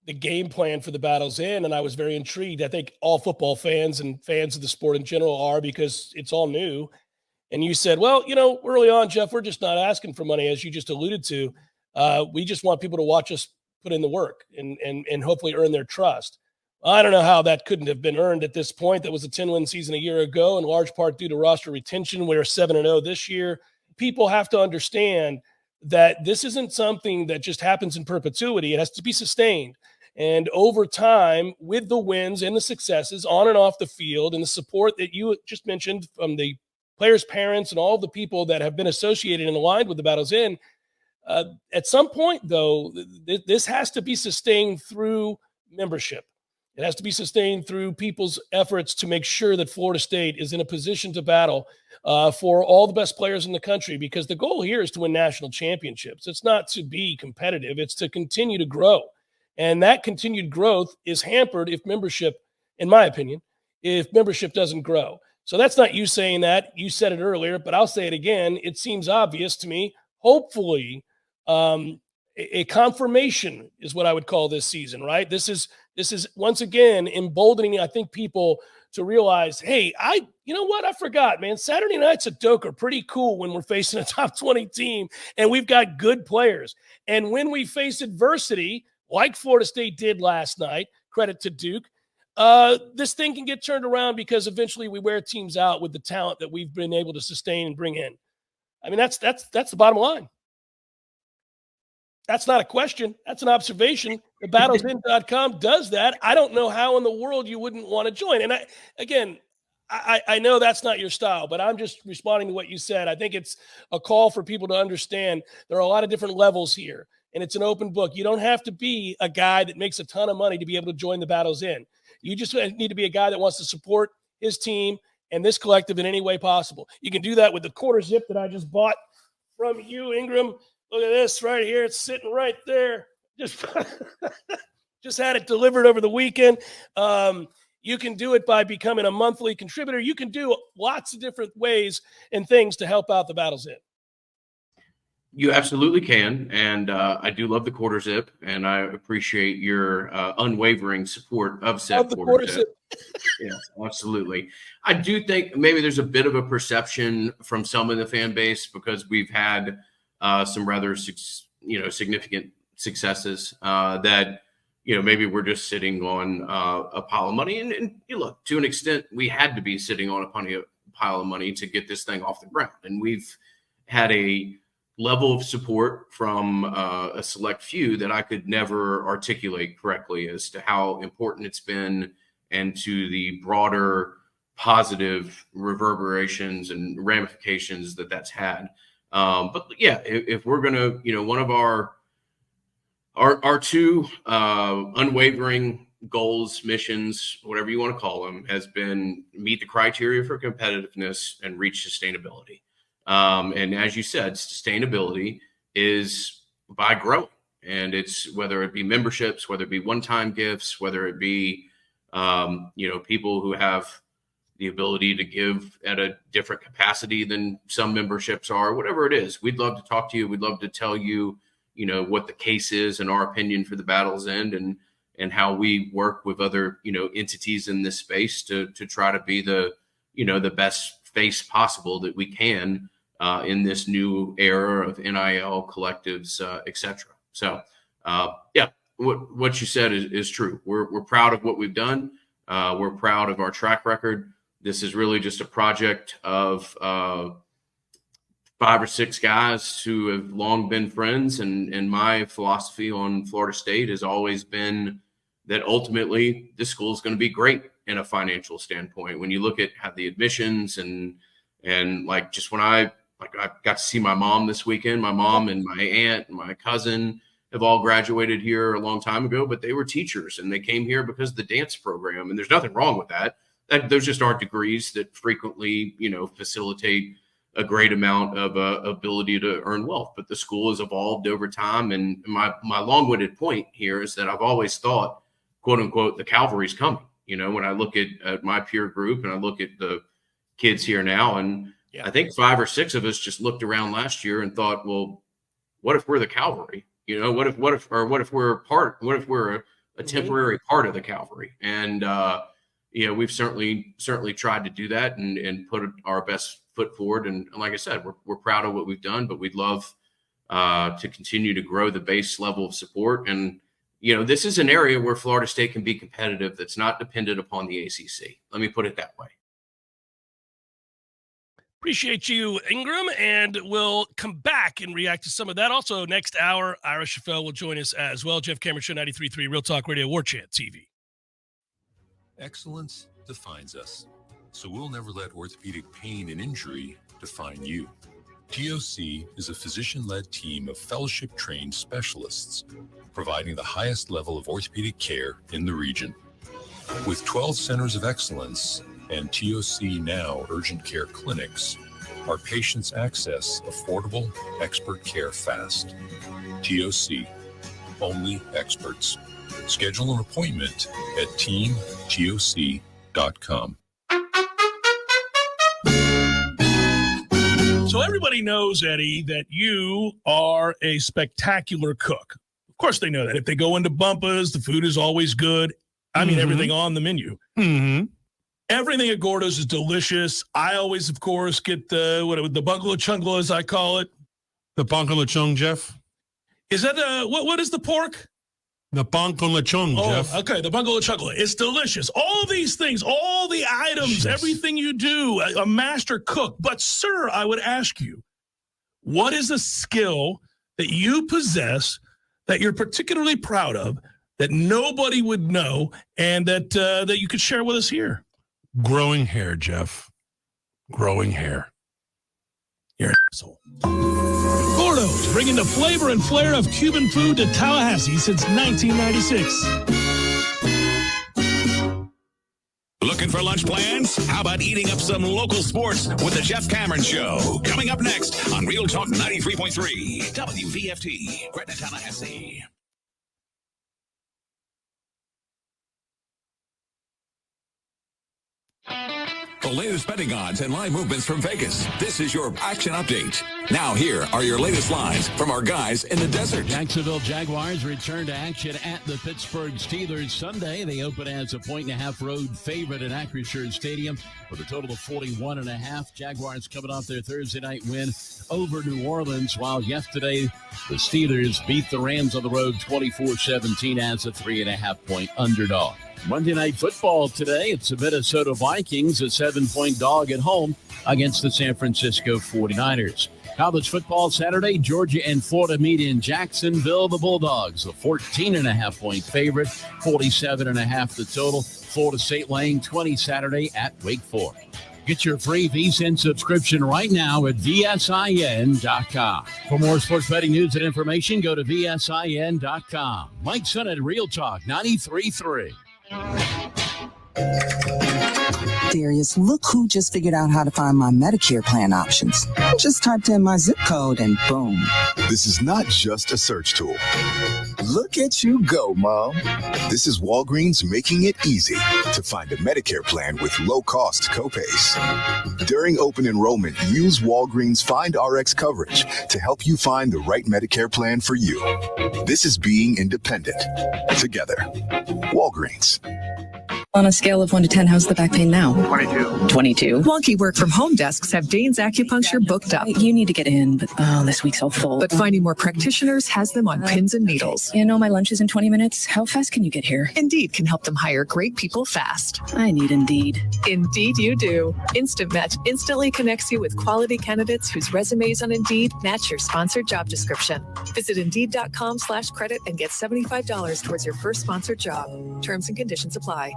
the game plan for the Battle's End, and I was very intrigued. I think all football fans and fans of the sport in general are, because it's all new. And you said, well, early on, Jeff, we're just not asking for money, as you just alluded to. We just want people to watch us put in the work and hopefully earn their trust. I don't know how that couldn't have been earned at this point. That was a 10-win season a year ago, in large part due to roster retention. We're 7-0 this year. People have to understand that this isn't something that just happens in perpetuity. It has to be sustained. And over time, with the wins and the successes on and off the field, and the support that you just mentioned from the players' parents and all the people that have been associated and aligned with the Battle's End, at some point, though, this has to be sustained through membership. It has to be sustained through people's efforts to make sure that Florida State is in a position to battle for all the best players in the country, because the goal here is to win national championships. It's not to be competitive. It's to continue to grow. And that continued growth is hampered if membership, in my opinion, if membership doesn't grow. So that's not you saying that. You said it earlier, but I'll say it again. It seems obvious to me. Hopefully, a confirmation is what I would call this season, right? This is once again emboldening, I think, people to realize, hey, you know what? I forgot, man. Saturday nights at Doak are pretty cool when we're facing a top 20 team and we've got good players. And when we face adversity, like Florida State did last night, credit to Duke, this thing can get turned around, because eventually we wear teams out with the talent that we've been able to sustain and bring in. I mean, that's the bottom line. That's not a question. That's an observation. The battlesend.com does that. I don't know how in the world you wouldn't want to join. And I know that's not your style, but I'm just responding to what you said. I think it's a call for people to understand there are a lot of different levels here, and it's an open book. You don't have to be a guy that makes a ton of money to be able to join the Battle's End. You just need to be a guy that wants to support his team and this collective in any way possible. You can do that with the quarter zip that I just bought from you, Ingram. Look at this right here. It's sitting right there. Just had it delivered over the weekend. You can do it by becoming a monthly contributor. You can do lots of different ways and things to help out the Battle's End. You absolutely can. And I do love the quarter zip, and I appreciate your unwavering support of said quarter zip. Yeah, absolutely. I do think maybe there's a bit of a perception from some in the fan base because we've had some rather significant successes that maybe we're just sitting on a pile of money. And look, to an extent, we had to be sitting on a pile of money to get this thing off the ground. And we've had a level of support from a select few that I could never articulate correctly as to how important it's been and to the broader positive reverberations and ramifications that that's had. But yeah, if we're going to, one of our two unwavering goals, missions, whatever you want to call them, has been meet the criteria for competitiveness and reach sustainability. And as you said, sustainability is by growing, and it's whether it be memberships, whether it be one-time gifts, whether it be, people who have the ability to give at a different capacity than some memberships are, whatever it is. We'd love to talk to you. We'd love to tell you, what the case is and our opinion for the Battle's End and how we work with other, entities in this space to try to be the best face possible that we can in this new era of NIL collectives, et cetera. So, what you said is true. We're proud of what we've done. We're proud of our track record. This is really just a project of 5 or 6 guys who have long been friends. And my philosophy on Florida State has always been that ultimately this school is going to be great in a financial standpoint. When you look at how the admissions and like just when I got to see my mom this weekend, my mom and my aunt and my cousin have all graduated here a long time ago, but they were teachers and they came here because of the dance program. And there's nothing wrong with that. Those just aren't degrees that frequently, facilitate a great amount of ability to earn wealth. But the school has evolved over time. And my long-winded point here is that I've always thought, quote unquote, the cavalry's coming. When I look at my peer group and I look at the kids here now, and I think 5 or 6 of us just looked around last year and thought, well, what if we're the cavalry? What if we're a temporary part of the cavalry? And we've certainly tried to do that and put our best foot forward. And like I said, we're proud of what we've done, but we'd love to continue to grow the base level of support. And this is an area where Florida State can be competitive. That's not dependent upon the ACC. Let me put it that way. Appreciate you, Ingram, and we'll come back and react to some of that. Also, next hour, Ira Schoffel will join us as well. Jeff Cameron Show, 93.3 Real Talk Radio, Warchant TV. Excellence defines us, so we'll never let orthopedic pain and injury define you. TOC is a physician-led team of fellowship-trained specialists providing the highest level of orthopedic care in the region. With 12 centers of excellence and TOC Now urgent care clinics, our patients access affordable expert care fast. TOC, only experts. Schedule an appointment at teamtoc.com. So everybody knows, Eddie, that you are a spectacular cook. Of course they know that. If they go into Bumpa's, the food is always good. I mean, everything on the menu. Mm-hmm. Everything at Gordo's is delicious. I always, of course, get the bungalow chungla, as I call it. The pan con lechon, Jeff. Is that what is the pork? The pan con lechon, Jeff. Okay, the bungalow chungla. It's delicious. All these things, all the items, everything you do, a master cook. But, sir, I would ask you, what is a skill that you possess that you're particularly proud of, that nobody would know, and that you could share with us here? Growing hair, Jeff. Growing hair. You're an asshole. Gordo's, bringing the flavor and flair of Cuban food to Tallahassee since 1996. Looking for lunch plans? How about eating up some local sports with the Jeff Cameron Show? Coming up next on Real Talk 93.3 WVFT, Gretna, Tallahassee. The latest betting odds and live movements from Vegas. This is your action update. Now here are your latest lines from our guys in the desert. Jacksonville Jaguars return to action at the Pittsburgh Steelers Sunday. They open as a 1.5 road favorite at Acrisure Stadium with a total of 41.5. Jaguars coming off their Thursday night win over New Orleans, while yesterday the Steelers beat the Rams on the road 24-17 as a 3.5-point underdog. Monday Night Football today. It's the Minnesota Vikings, a 7-point dog at home against the San Francisco 49ers. College football Saturday, Georgia and Florida meet in Jacksonville. The Bulldogs, a 14.5-point favorite, 47.5 the total. Florida State laying 20 Saturday at Wake Forest. Get your free VSiN subscription right now at VSIN.com. For more sports betting news and information, go to VSIN.com. Mike Son at Real Talk 93.3. Darius, look who just figured out how to find my Medicare plan options. Just typed in my zip code and boom. This is not just a search tool. Look at you go, Mom. This is Walgreens making it easy to find a Medicare plan with low-cost copays. During open enrollment, use Walgreens Find RX coverage to help you find the right Medicare plan for you. This is being independent. Together. Walgreens. On a scale of 1 to 10, how's the back pain now? 22. Wonky work from home desks have Dane's Acupuncture booked up. You need to get in, but this week's all full. But Finding More Practitioners has them on pins and needles. You know, my lunch is in 20 minutes. How fast can you get here? Indeed can help them hire great people fast. I need Indeed. Indeed you do. Instant Match instantly connects you with quality candidates whose resumes on Indeed match your sponsored job description. Visit Indeed.com/credit and get $75 towards your first sponsored job. Terms and conditions apply.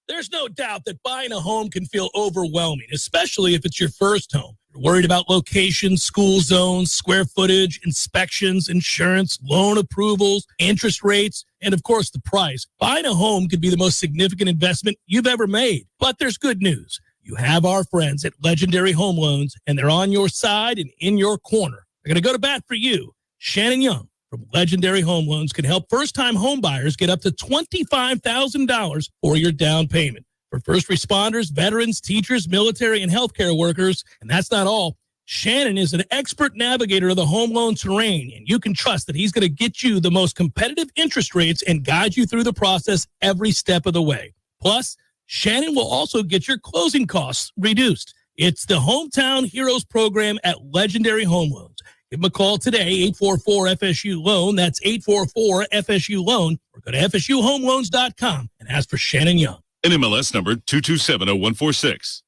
There's no doubt that buying a home can feel overwhelming, especially if it's your first home. You're worried about location, school zones, square footage, inspections, insurance, loan approvals, interest rates, and of course the price. Buying a home could be the most significant investment you've ever made. But there's good news. You have our friends at Legendary Home Loans, and they're on your side and in your corner. They're going to go to bat for you. Shannon Young from Legendary Home Loans can help first-time home buyers get up to $25,000 for your down payment. For first responders, veterans, teachers, military, and healthcare workers, and that's not all. Shannon is an expert navigator of the home loan terrain, and you can trust that he's going to get you the most competitive interest rates and guide you through the process every step of the way. Plus, Shannon will also get your closing costs reduced. It's the Hometown Heroes program at Legendary Home Loans. Give them a call today, 844-FSU-LOAN. That's 844-FSU-LOAN. Or go to FSUHomeLoans.com and ask for Shannon Young. NMLS number 2270146.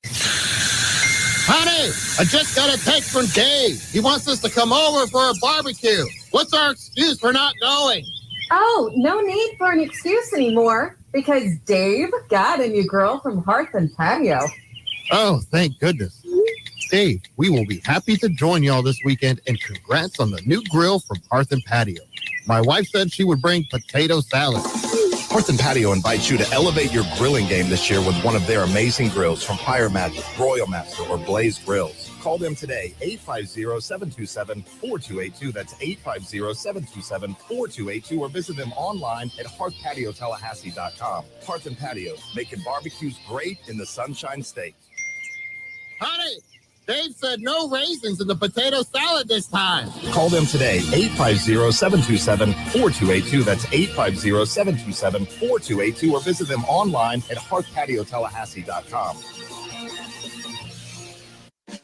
Honey, I just got a text from Dave. He wants us to come over for a barbecue. What's our excuse for not going? Oh, no need for an excuse anymore because Dave got a new grill from Hearth and Patio. Oh, thank goodness. Dave, we will be happy to join y'all this weekend, and congrats on the new grill from Hearth and Patio. My wife said she would bring potato salad. Hearth and Patio invites you to elevate your grilling game this year with one of their amazing grills from Fire Magic, Broil Master, or Blaze Grills. Call them today, 850-727-4282. That's 850-727-4282, or visit them online at hearthpatiotallahassee.com. Hearth and Patio, making barbecues great in the Sunshine State. Honey, Dave said no raisins in the potato salad this time. Call them today, 850-727-4282. That's 850-727-4282, or visit them online at hearthpatiotallahassee.com.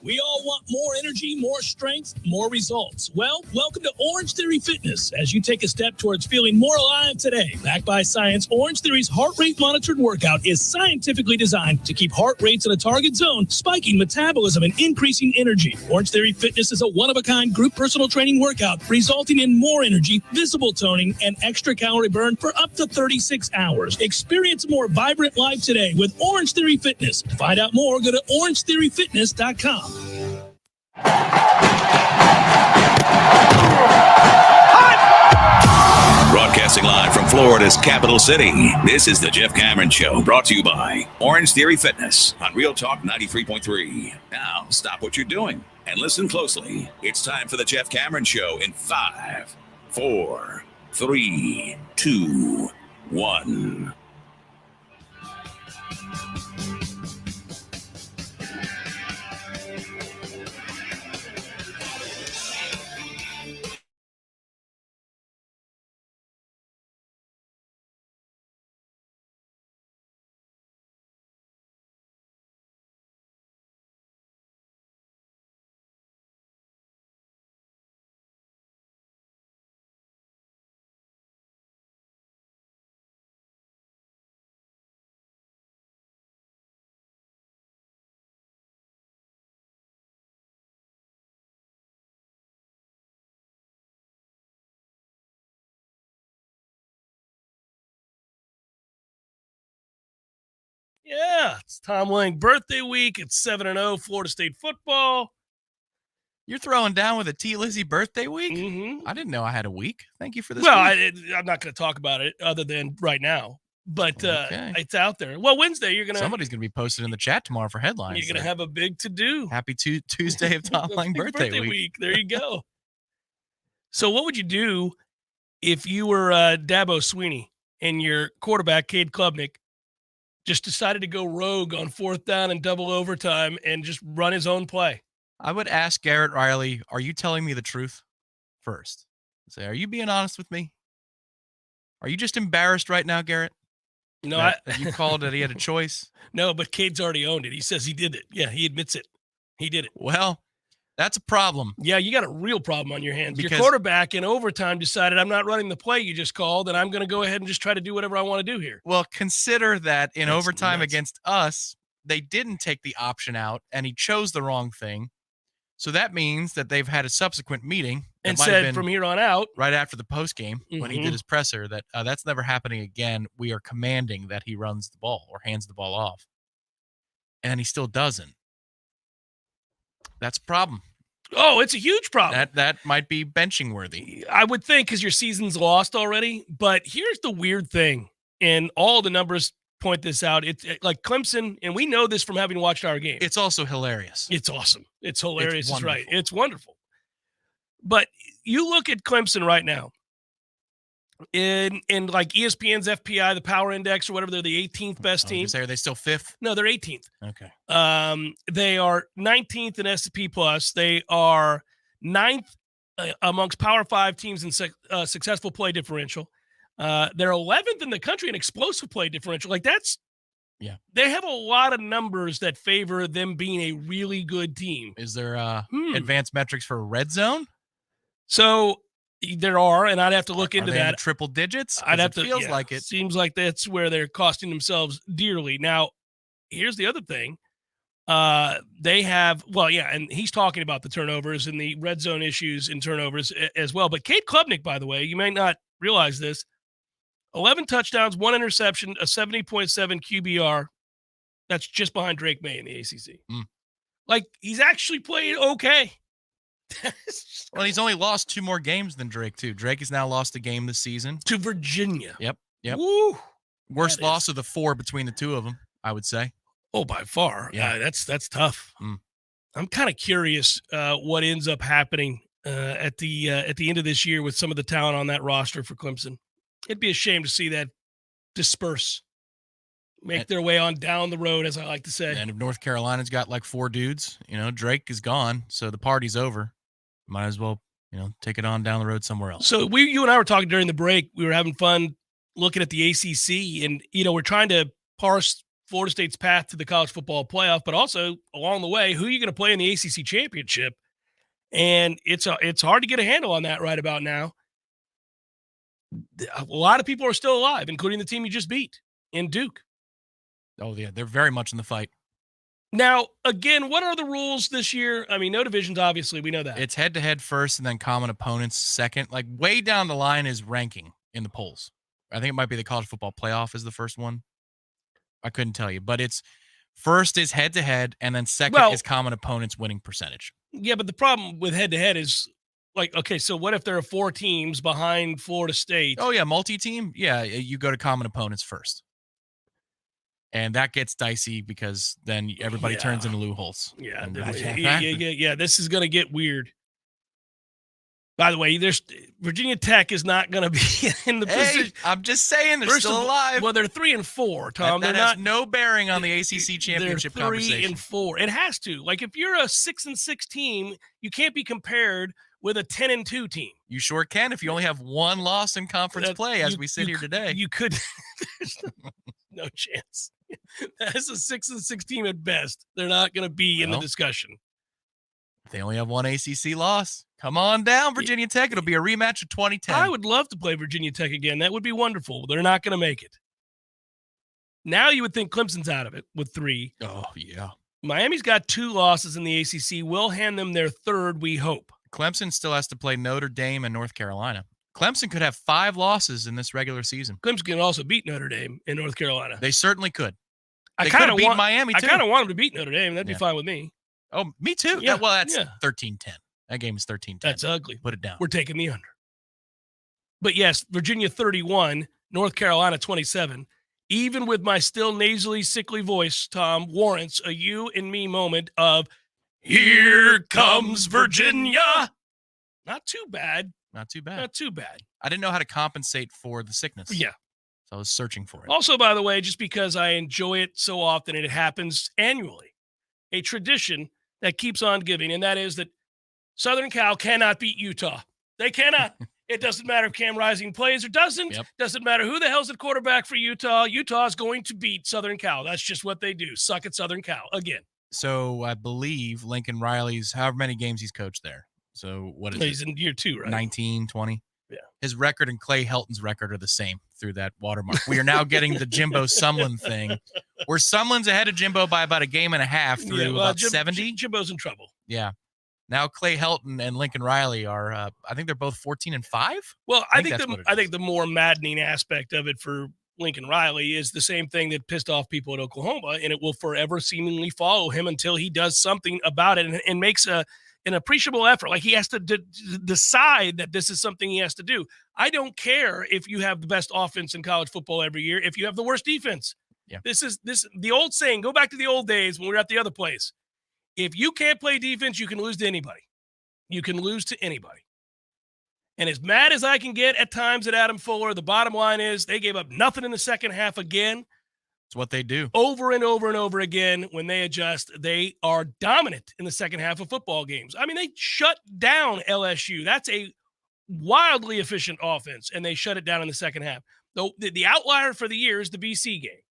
We all want more energy, more strength, more results. Well, welcome to Orange Theory Fitness as you take a step towards feeling more alive today. Backed by science, Orange Theory's heart rate monitored workout is scientifically designed to keep heart rates in a target zone, spiking metabolism and increasing energy. Orange Theory Fitness is a one-of-a-kind group personal training workout resulting in more energy, visible toning, and extra calorie burn for up to 36 hours. Experience a more vibrant life today with Orange Theory Fitness. To find out more, go to orangetheoryfitness.com. Broadcasting Live from Florida's capital city, this is the Jeff Cameron Show, brought to you by Orange Theory Fitness on Real Talk 93.3. Now, stop what you're doing and listen closely. It's time for the Jeff Cameron Show in 5, 4, 3, 2, 1. Yeah, it's Tom Lang birthday week. It's 7-0 Florida State football. You're throwing down with a T. Lizzie birthday week? Mm-hmm. I didn't know I had a week. Thank you for this. Well, week. I'm not going to talk about it other than right now, but it's out there. Well, Wednesday, somebody's going to be posted in the chat tomorrow for headlines. You're going to have a big to-do. Happy Tuesday of Tom Lang birthday week. There you go. So what would you do if you were Dabo Sweeney and your quarterback, Cade Klubnik, just decided to go rogue on 4th down and double overtime and just run his own play? I would ask Garrett Riley, are you telling me the truth first? Say, are you being honest with me? Are you just embarrassed right now, Garrett? No, that you called that he had a choice? No, but Cade's already owned it. He says he did it. Yeah, he admits it. He did it. Well, that's a problem. Yeah, you got a real problem on your hands. Your quarterback in overtime decided, I'm not running the play you just called, and I'm going to go ahead and just try to do whatever I want to do here. Well, consider that in overtime against us, they didn't take the option out, and he chose the wrong thing. So that means that they've had a subsequent meeting and said from here on out, right after the post game when he did his presser, that that's never happening again. We are commanding that he runs the ball or hands the ball off, and he still doesn't. That's a problem. Oh, it's a huge problem. That might be benching worthy. I would think, because your season's lost already. But here's the weird thing, and all the numbers point this out. It's like Clemson, and we know this from having watched our game. It's also hilarious. It's awesome. It's hilarious. It's It's right. It's wonderful. But you look at Clemson right now, in like ESPN's FPI, the Power Index or whatever, they're the 18th best team. Are they still 5th? No, they're 18th. Okay. They are 19th in S&P Plus. They are 9th amongst Power 5 teams in successful play differential. They're 11th in the country in explosive play differential. Like yeah. They have a lot of numbers that favor them being a really good team. Is there advanced metrics for red zone? So there are, and I'd have to look into they that. In triple digits? I'd have to. Feels like it. Seems like that's where they're costing themselves dearly. Now, here's the other thing. They have, and he's talking about the turnovers and the red zone issues in turnovers as well. But Cade Klubnik, by the way, you may not realize this, 11 touchdowns, 1 interception, a 70.7 QBR. That's just behind Drake May in the ACC. Like, he's actually played okay. Well, he's only lost 2 more games than Drake, too. Drake has now lost a game this season. To Virginia. Yep. Woo! Worst loss of the 4 between the 2 of them, I would say. Oh, by far. Yeah. That's tough. I'm kind of curious what ends up happening at the end of this year with some of the talent on that roster for Clemson. It'd be a shame to see that disperse, make their way on down the road, as I like to say. And if North Carolina's got like 4 dudes, Drake is gone, so the party's over. Might as well, take it on down the road somewhere else. So you and I were talking during the break. We were having fun looking at the ACC, and we're trying to parse Florida State's path to the college football playoff, but also along the way, who are you going to play in the ACC Championship? And it's hard to get a handle on that right about now. A lot of people are still alive, including the team you just beat in Duke. Oh, yeah, they're very much in the fight. Now, again, what are the rules this year? I mean, no divisions, obviously. We know that. It's head-to-head first and then common opponents second. Like, way down the line is ranking in the polls. I think it might be the college football playoff is the first one. I couldn't tell you. But it's first is head-to-head, and then second is common opponents winning percentage. Yeah, but the problem with head-to-head is like, okay, so what if there are 4 teams behind Florida State? Oh, yeah, multi-team? Yeah, you go to common opponents first. And that gets dicey because then everybody turns into loopholes. Yeah, And yeah. This is going to get weird. By the way, Virginia Tech is not going to be in the position. I'm just saying they're still alive. Well, they're 3-4, Tom. That they're has not no bearing on the ACC Championship they're 3-4. It has to. Like, if you're a 6-6 team, you can't be compared with a 10-2 team. You sure can if you only have one loss in conference play as we sit here today. You could. There's no chance. That is a 6-6 team at best. They're not going to be in the discussion. They only have one ACC loss. Come on down, Virginia Tech. It'll be a rematch of 2010. I would love to play Virginia Tech again. That would be wonderful. They're not going to make it. Now you would think Clemson's out of it with 3. Oh, yeah. Miami's got 2 losses in the ACC. We'll hand them their 3rd, we hope. Clemson still has to play Notre Dame and North Carolina. Clemson could have 5 losses in this regular season. Clemson can also beat Notre Dame in North Carolina. They certainly could. They could have beat Miami, too. I kind of want them to beat Notre Dame. That'd be fine with me. Oh, me too. Yeah, that's 13-10. That game is 13-10. That's ugly. Put it down. We're taking the under. But yes, Virginia 31, North Carolina 27. Even with my still nasally, sickly voice, Tom, warrants a you and me moment of, here comes Virginia. Not too bad. Not too bad. Not too bad. I didn't know how to compensate for the sickness. Yeah. So I was searching for it. Also, by the way, just because I enjoy it so often and it happens annually, a tradition that keeps on giving, and that is that Southern Cal cannot beat Utah. They cannot. It doesn't matter if Cam Rising plays or doesn't. Yep. Doesn't matter who the hell's the quarterback for Utah. Utah is going to beat Southern Cal. That's just what they do. Suck at Southern Cal again. So I believe Lincoln Riley's however many games he's coached there. So what is He's in year 2, right? 19, 20? Yeah. His record and Clay Helton's record are the same through that watermark. We are now getting the Jimbo Sumlin thing, where Sumlin's ahead of Jimbo by about a game and a half through about 70. Jimbo's in trouble. Yeah. Now Clay Helton and Lincoln Riley are, I think they're both 14-5. Well, I think the more maddening aspect of it for Lincoln Riley is the same thing that pissed off people at Oklahoma, and it will forever seemingly follow him until he does something about it and makes an appreciable effort. Like, he has to decide that this is something he has to do. I don't care if you have the best offense in college football every year, if you have the worst defense. Yeah. This is the old saying. Go back to the old days when we were at the other place. If you can't play defense, you can lose to anybody. You can lose to anybody. And as mad as I can get at times at Adam Fuller, the bottom line is they gave up nothing in the second half again. It's what they do. Over and over and over again, when they adjust, they are dominant in the second half of football games. I mean, they shut down LSU. That's a wildly efficient offense, and they shut it down in the second half. Though the outlier for the year is the BC game.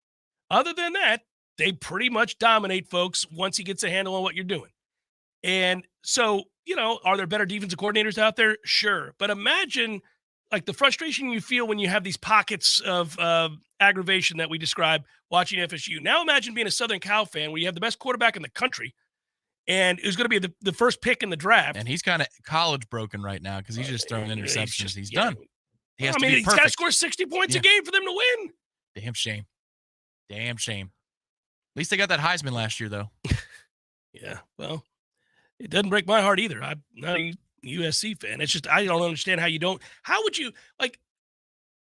Other than that, they pretty much dominate folks once he gets a handle on what you're doing. And so, are there better defensive coordinators out there? Sure. But imagine like the frustration you feel when you have these pockets of aggravation that we describe watching FSU. Now imagine being a Southern Cal fan where you have the best quarterback in the country and who's going to be the first pick in the draft. And he's kind of college broken right now because he's just throwing interceptions. He's done. He has to be he's got to score 60 points a game for them to win. Damn shame. Damn shame. At least they got that Heisman last year, though. Yeah, well, it doesn't break my heart either. I'm not a USC fan. It's just I don't understand how would you, like,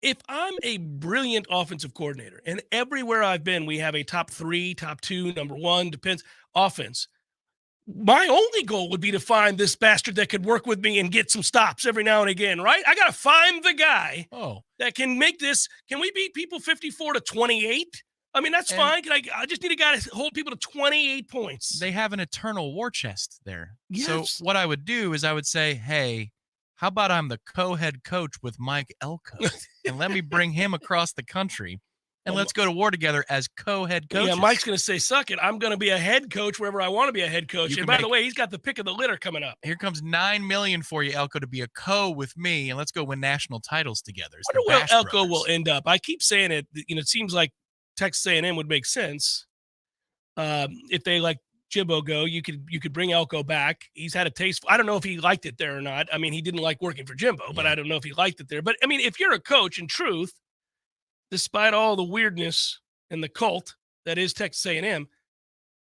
if I'm a brilliant offensive coordinator and everywhere I've been we have a top 3, top 2, number 1, depends, offense, my only goal would be to find this bastard that could work with me and get some stops every now and again, right? I got to find the guy that can make this. Can we beat people 54-28? I mean, that's fine. I just need a guy to hold people to 28 points. They have an eternal war chest there. Yes. So what I would do is I would say, hey, how about I'm the co-head coach with Mike Elko and let me bring him across the country and let's go to war together as co-head coaches. Yeah, Mike's going to say, suck it. I'm going to be a head coach wherever I want to be a head coach. And by the way, he's got the pick of the litter coming up. Here comes $9 million for you, Elko, to be a co with me, and let's go win national titles together. I wonder where Elko will end up. I keep saying it. It seems like Texas A&M would make sense. If they let Jimbo go, you could bring Elko back. He's had a taste. I don't know if he liked it there or not. I mean, he didn't like working for Jimbo, but I don't know if he liked it there. But I mean, if you're a coach, in truth, despite all the weirdness and the cult that is Texas A&M,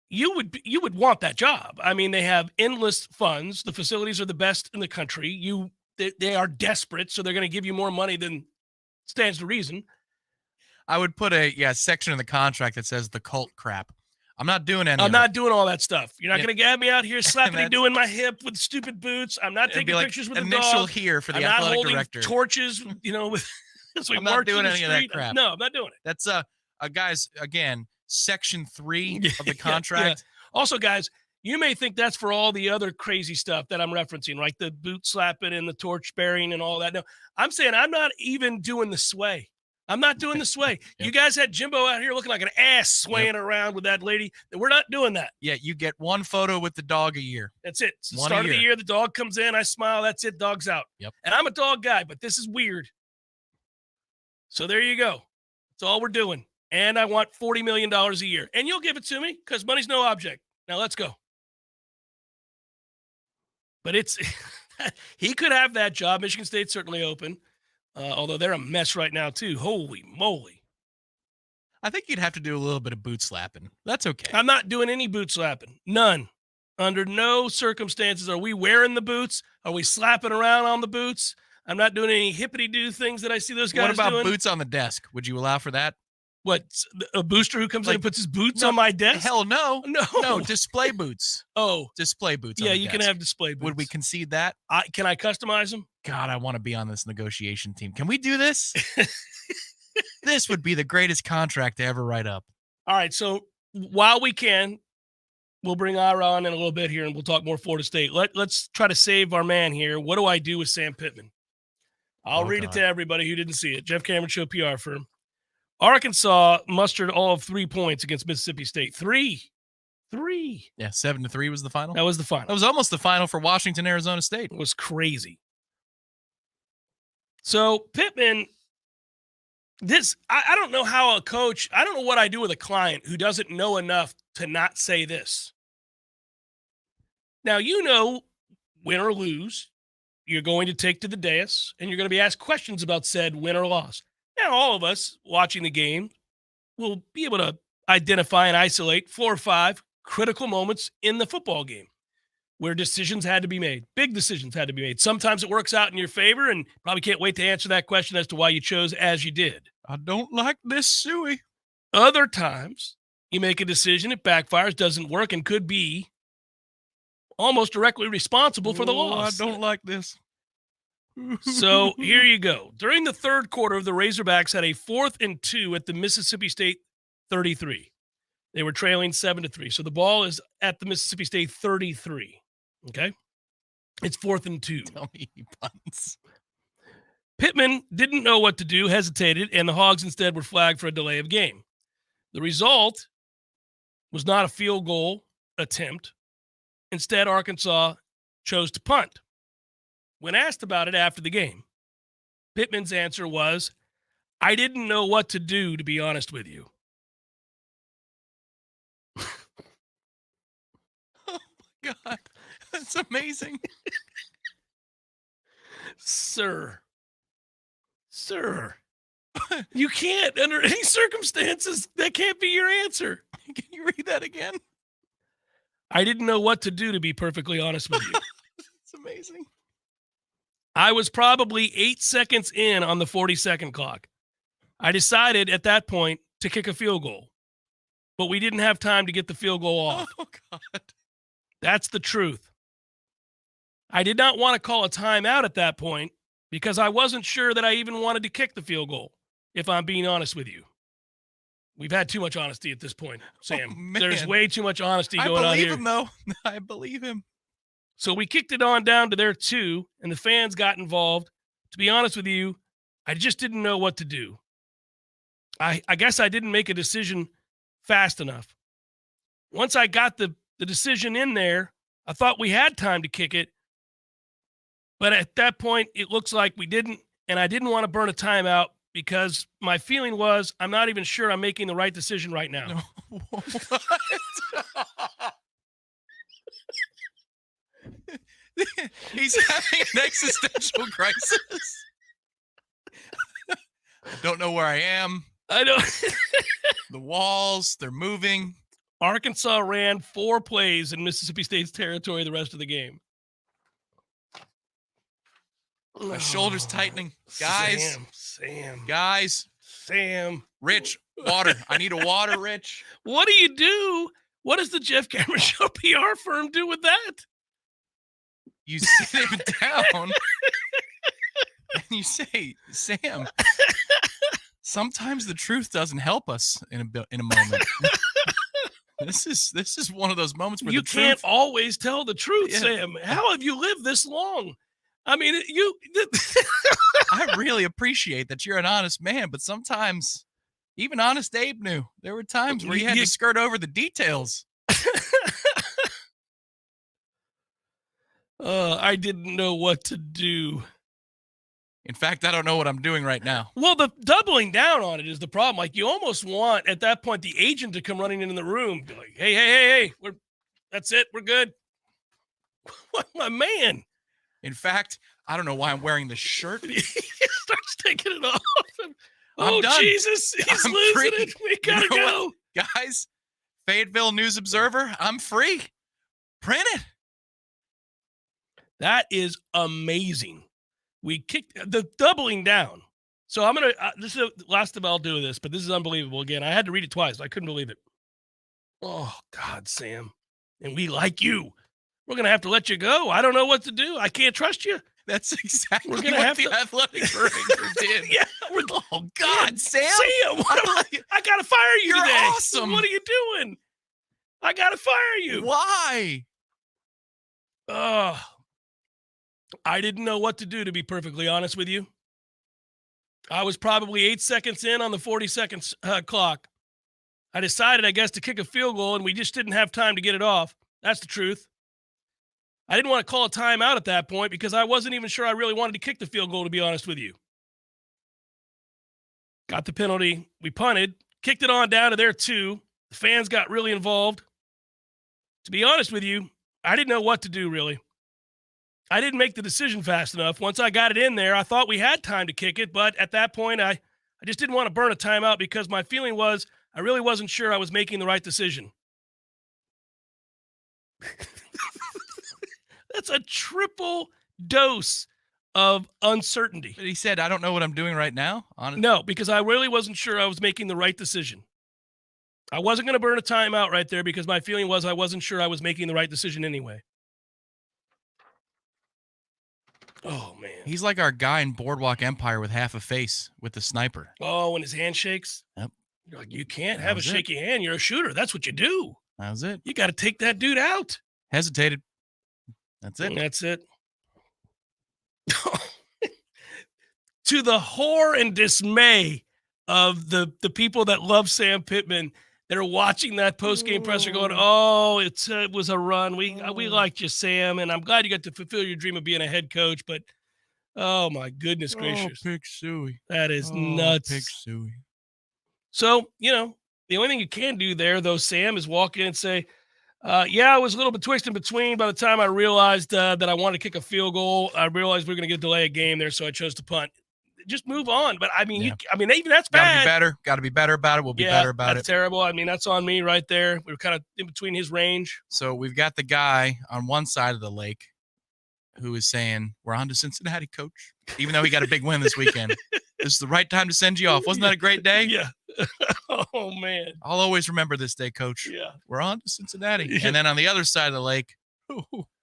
you would want that job. I mean, they have endless funds. The facilities are the best in the country. They are desperate, so they're going to give you more money than stands to reason. I would put a section in the contract that says the cult crap. I'm not doing any. I'm not doing all that stuff. You're not going to get me out here slapping doing my hip with stupid boots. I'm not taking pictures with the dog. Initial here for the I'm athletic not holding director. Torches, with. So I'm not doing any of that crap. No, I'm not doing it. That's guys. Again, section 3 of the contract. Yeah. Also, guys, you may think that's for all the other crazy stuff that I'm referencing, like the boot slapping and the torch bearing and all that. No, I'm saying I'm not even doing the sway. I'm not doing the sway. Yep. You guys had Jimbo out here looking like an ass swaying around with that lady. We're not doing that. Yeah, you get one photo with the dog a year. That's it. It's the start of the year, the dog comes in, I smile, that's it, dog's out. Yep. And I'm a dog guy, but this is weird. So there you go. That's all we're doing. And I want $40 million a year. And you'll give it to me because money's no object. Now let's go. But he could have that job. Michigan State's certainly open. Although they're a mess right now, too. Holy moly. I think you'd have to do a little bit of boot slapping. That's okay. I'm not doing any boot slapping. None. Under no circumstances are we wearing the boots. Are we slapping around on the boots? I'm not doing any hippity-doo things that I see those guys doing. What about boots on the desk? Would you allow for that? What, a booster who comes in and puts his boots on my desk? Hell no. No, display boots. Oh. Display boots. Yeah, on the you desk. can have display boots. Would we concede that? Can I customize them? God, I want to be on this negotiation team. Can we do this? This would be the greatest contract to ever write up. All right, so while we can, we'll bring Ira on in a little bit here, and we'll talk more Florida State. Let's try to save our man here. What do I do with Sam Pitman? I'll read it to everybody who didn't see it. Jeff Cameron Show PR firm. Arkansas mustered all of 3 points against Mississippi State. Three. Yeah, 7-3 was the final. That was the final. That was almost the final for Washington, Arizona State. It was crazy. So Pittman, I don't know how a coach, I don't know what I do with a client who doesn't know enough to not say this. Now, win or lose, you're going to take to the dais, and you're going to be asked questions about said win or loss. Now, all of us watching the game will be able to identify and isolate 4 or 5 critical moments in the football game where decisions had to be made. Big decisions had to be made. Sometimes it works out in your favor, and probably can't wait to answer that question as to why you chose as you did. I don't like this suey. Other times, you make a decision, it backfires, doesn't work, and could be almost directly responsible for the loss. I don't like this. So here you go. During the third quarter, the Razorbacks had a 4th and 2 at the Mississippi State 33. They were trailing 7-3. So the ball is at the Mississippi State 33. Okay? It's 4th and 2. Tell me he punts. Pittman didn't know what to do, hesitated, and the Hogs instead were flagged for a delay of game. The result was not a field goal attempt. Instead, Arkansas chose to punt. When asked about it after the game, Pittman's answer was, I didn't know what to do, to be honest with you. Oh, my God. That's amazing. Sir, you can't, under any circumstances, that can't be your answer. Can you read that again? I didn't know what to do, to be perfectly honest with you. It's amazing. I was probably 8 seconds in on the 40-second clock. I decided at that point to kick a field goal, but we didn't have time to get the field goal off. Oh, God. That's the truth. I did not want to call a timeout at that point because I wasn't sure that I even wanted to kick the field goal, if I'm being honest with you. We've had too much honesty at this point, Sam. Oh, There's way too much honesty going on here. I believe him, though. I believe him. So we kicked it on down to their 2, and the fans got involved. To be honest with you, I just didn't know what to do. I guess I didn't make a decision fast enough. Once I got the decision in there, I thought we had time to kick it. But at that point, it looks like we didn't, and I didn't want to burn a timeout because my feeling was I'm not even sure I'm making the right decision right now. What? He's having an existential crisis. I don't know where I am. I know. The walls, they're moving. Arkansas ran 4 plays in Mississippi State's territory the rest of the game. My shoulder's tightening. Guys. Sam. Guys. Sam. Rich, water. I need a water, Rich. What do you do? What does the Jeff Cameron Show PR firm do with that? You sit him down and you say, Sam, sometimes the truth doesn't help us in a moment. This is one of those moments where you the can't truth, always tell the truth, Yeah. Sam. How have you lived this long? I mean, I really appreciate that you're an honest man, but sometimes even honest Abe knew there were times where you had to skirt over the details. I didn't know what to do. In fact, I don't know what I'm doing right now. Well, the doubling down on it is the problem. Like, you almost want, at that point, the agent to come running in the room. Be like, hey, that's it. We're good. What, my man? In fact, I don't know why I'm wearing this shirt. He starts taking it off. I'm done. Jesus. He's I'm losing free. it. We gotta You know go. what? Guys, Fayetteville News Observer, I'm free. Print it. That is amazing. We kicked the doubling down. So I'm going to, this is the last time I'll do this, but this is unbelievable again. I had to read it twice. I couldn't believe it. Oh, God, Sam. And we like you. We're going to have to let you go. I don't know what to do. I can't trust you. That's exactly We're gonna what have the to- athletic director did. Yeah. Oh, God, Sam. Sam, I got to fire you You're today. awesome. What are you doing? I got to fire you. Why? I didn't know what to do, to be perfectly honest with you. I was probably 8 seconds in on the 40-second clock. I decided, I guess, to kick a field goal, and we just didn't have time to get it off. That's the truth. I didn't want to call a timeout at that point because I wasn't even sure I really wanted to kick the field goal, to be honest with you. Got the penalty. We punted, kicked it on down to their 2. The fans got really involved. To be honest with you, I didn't know what to do, really. I didn't make the decision fast enough. Once I got it in there, I thought we had time to kick it, but at that point, I just didn't want to burn a timeout because my feeling was I really wasn't sure I was making the right decision. That's a triple dose of uncertainty. But he said, I don't know what I'm doing right now. No, because I really wasn't sure I was making the right decision. I wasn't going to burn a timeout right there because my feeling was I wasn't sure I was making the right decision anyway. Oh, man. He's like our guy in Boardwalk Empire with half a face with the sniper. Oh, when his hand shakes? Yep. You're like, you can't have a shaky hand. You're a shooter. That's what you do. That was it. You got to take that dude out. Hesitated. That's it. And that's it. To the horror and dismay of the people that love Sam Pittman, that are watching that post-game presser going, oh, it was a run. We liked you, Sam, and I'm glad you got to fulfill your dream of being a head coach, but oh, my goodness gracious. Pig suey. That is nuts. Pig suey. So, the only thing you can do there, though, Sam, is walk in and say, yeah, I was a little betwixt and between. By the time I realized that I wanted to kick a field goal, I realized we were going to get a delay a game there, so I chose to punt. Just move on. But, I mean, even that's bad. Got to be better about it. We'll be better about that's it. terrible. I mean, that's on me right there. We were kind of in between his range. So we've got the guy on one side of the lake who is saying, we're on to Cincinnati, coach, even though he got a big win this weekend. This is the right time to send you off. Wasn't that a great day? Yeah. Oh, man. I'll always remember this day, coach. Yeah. We're on to Cincinnati. And then on the other side of the lake,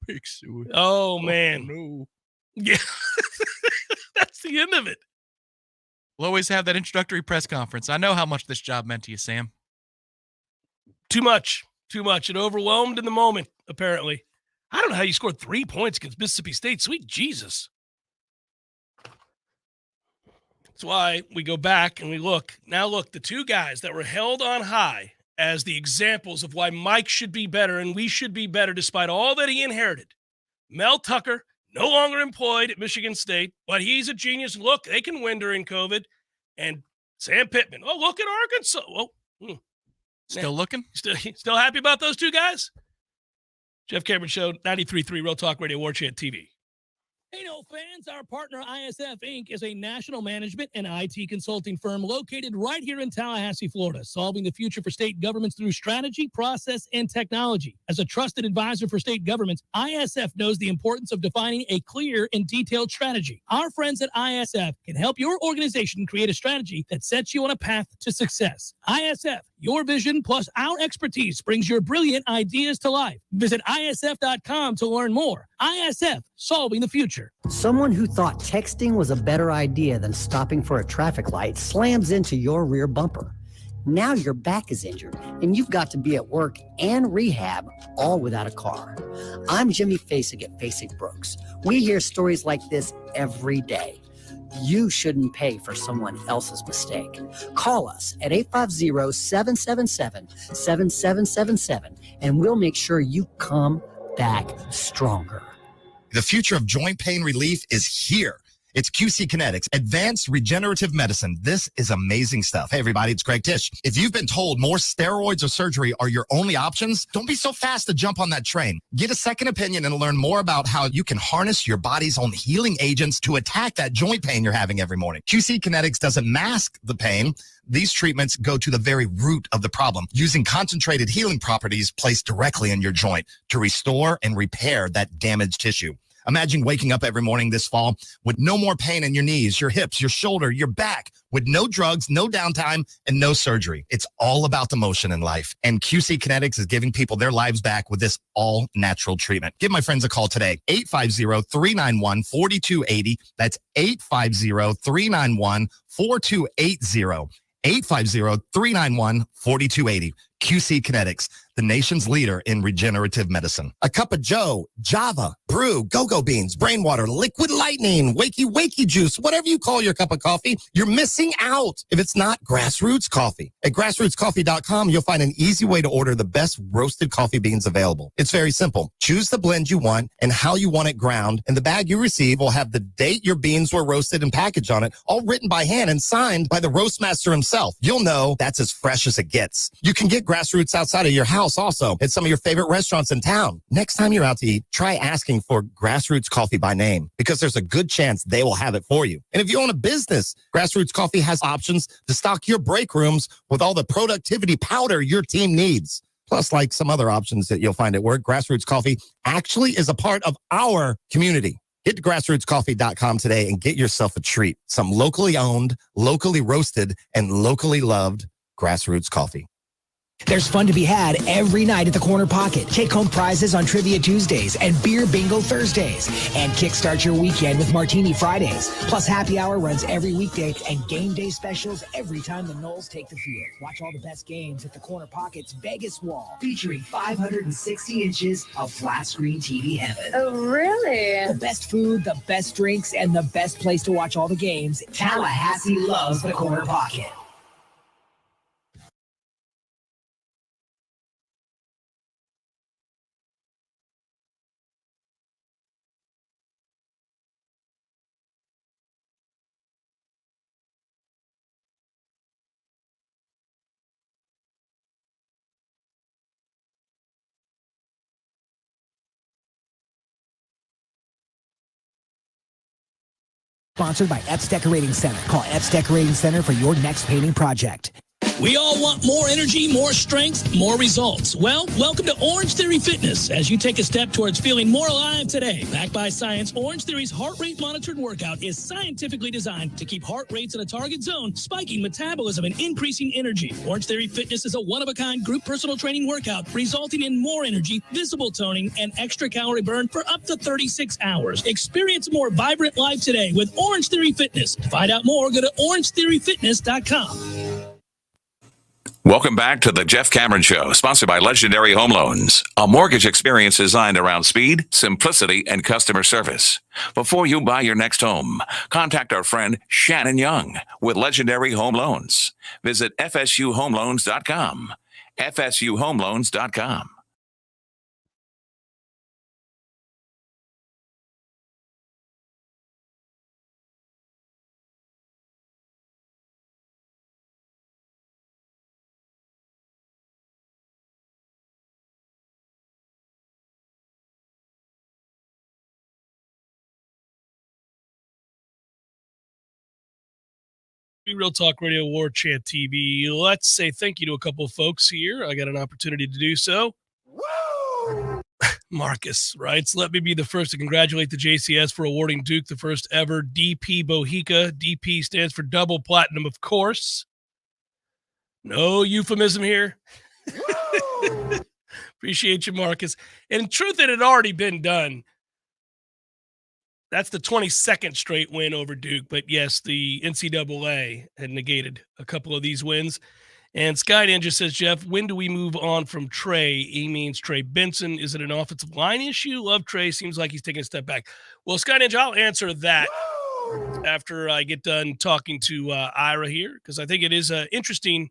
pig suey. Oh, man. No. Yeah. That's the end of it. We'll always have that introductory press conference. I know how much this job meant to you, Sam. Too much. It overwhelmed in the moment, apparently. I don't know how you scored 3 points against Mississippi State. Sweet Jesus. That's why we go back and we look. Now, look, the 2 guys that were held on high as the examples of why Mike should be better and we should be better despite all that he inherited. Mel Tucker, no longer employed at Michigan State, but he's a genius. Look, they can win during COVID. And Sam Pittman. Oh, look at Arkansas. Oh, Still looking? Still happy about those 2 guys? Jeff Cameron Show, 93.3 Real Talk Radio, Warchant TV. Hey, no fans, our partner ISF Inc. is a national management and IT consulting firm located right here in Tallahassee, Florida, solving the future for state governments through strategy, process, and technology. As a trusted advisor for state governments, ISF knows the importance of defining a clear and detailed strategy. Our friends at ISF can help your organization create a strategy that sets you on a path to success. ISF, your vision plus our expertise brings your brilliant ideas to life. Visit ISF.com to learn more. ISF, solving the future. Someone who thought texting was a better idea than stopping for a traffic light slams into your rear bumper. Now your back is injured and you've got to be at work and rehab all without a car. I'm Jimmy Fasig at Fasig Brooks. We hear stories like this every day. You shouldn't pay for someone else's mistake. Call us at 850-777-7777 and we'll make sure you come back stronger. The future of joint pain relief is here. It's QC Kinetics, Advanced Regenerative Medicine. This is amazing stuff. Hey, everybody, it's Greg Tish. If you've been told more steroids or surgery are your only options, don't be so fast to jump on that train. Get a second opinion and learn more about how you can harness your body's own healing agents to attack that joint pain you're having every morning. QC Kinetics doesn't mask the pain. These treatments go to the very root of the problem, using concentrated healing properties placed directly in your joint to restore and repair that damaged tissue. Imagine waking up every morning this fall with no more pain in your knees, your hips, your shoulder, your back, with no drugs, no downtime, and no surgery. It's all about the motion in life. And QC Kinetics is giving people their lives back with this all-natural treatment. Give my friends a call today, 850-391-4280. That's 850-391-4280. 850-391-4280. QC Kinetics, the nation's leader in regenerative medicine. A cup of joe, Java, brew, go-go beans, brain water, liquid lightning, wakey juice, whatever you call your cup of coffee, you're missing out if it's not Grassroots Coffee. At grassrootscoffee.com, you'll find an easy way to order the best roasted coffee beans available. It's very simple. Choose the blend you want and how you want it ground, and the bag you receive will have the date your beans were roasted and packaged on it, all written by hand and signed by the roast master himself. You'll know that's as fresh as it gets. You can get Grassroots outside of your house also at some of your favorite restaurants in town. Next time you're out to eat, try asking for Grassroots Coffee by name, because there's a good chance they will have it for you. And if you own a business, Grassroots Coffee has options to stock your break rooms with all the productivity powder your team needs. Plus, like some other options that you'll find at work, Grassroots Coffee actually is a part of our community. Get to grassrootscoffee.com today and get yourself a treat. Some locally owned, locally roasted, and locally loved Grassroots Coffee. There's fun to be had every night at the Corner Pocket. Take home prizes on Trivia Tuesdays and Beer Bingo Thursdays. And kickstart your weekend with Martini Fridays. Plus, happy hour runs every weekday and game day specials every time the Noles take the field. Watch all the best games at the Corner Pocket's Vegas Wall, featuring 560 inches of flat screen TV heaven. Oh, really? The best food, the best drinks, and the best place to watch all the games. Tallahassee loves the Corner Pocket. Sponsored by Epps Decorating Center. Call Epps Decorating Center for your next painting project. We all want more energy, more strength, more results. Well, welcome to Orange Theory Fitness as you take a step towards feeling more alive today. Backed by science, Orange Theory's heart rate monitored workout is scientifically designed to keep heart rates in a target zone, spiking metabolism and increasing energy. Orange Theory Fitness is a one-of-a-kind group personal training workout resulting in more energy, visible toning, and extra calorie burn for up to 36 hours. Experience a more vibrant life today with Orange Theory Fitness. To find out more, go to orangetheoryfitness.com. Welcome back to the Jeff Cameron Show, sponsored by Legendary Home Loans, a mortgage experience designed around speed, simplicity, and customer service. Before you buy your next home, contact our friend Shannon Young with Legendary Home Loans. Visit FSUHomeLoans.com. FSUHomeLoans.com. Real Talk Radio, Warchant TV. Let's say thank you to a couple of folks here. I got an opportunity to do so. Woo! Marcus writes, let me be the first to congratulate the JCS for awarding Duke the first ever DP Bohica. DP stands for double platinum, of course. No euphemism here. Appreciate you, Marcus. And in truth, it had already been done. That's the 22nd straight win over Duke. But yes, the NCAA had negated a couple of these wins. And Sky Ninja says, Jeff, when do we move on from Trey? He means Trey Benson. Is it an offensive line issue? Love Trey. Seems like he's taking a step back. Well, Sky Ninja, I'll answer that after I get done talking to Ira here, because I think it is an interesting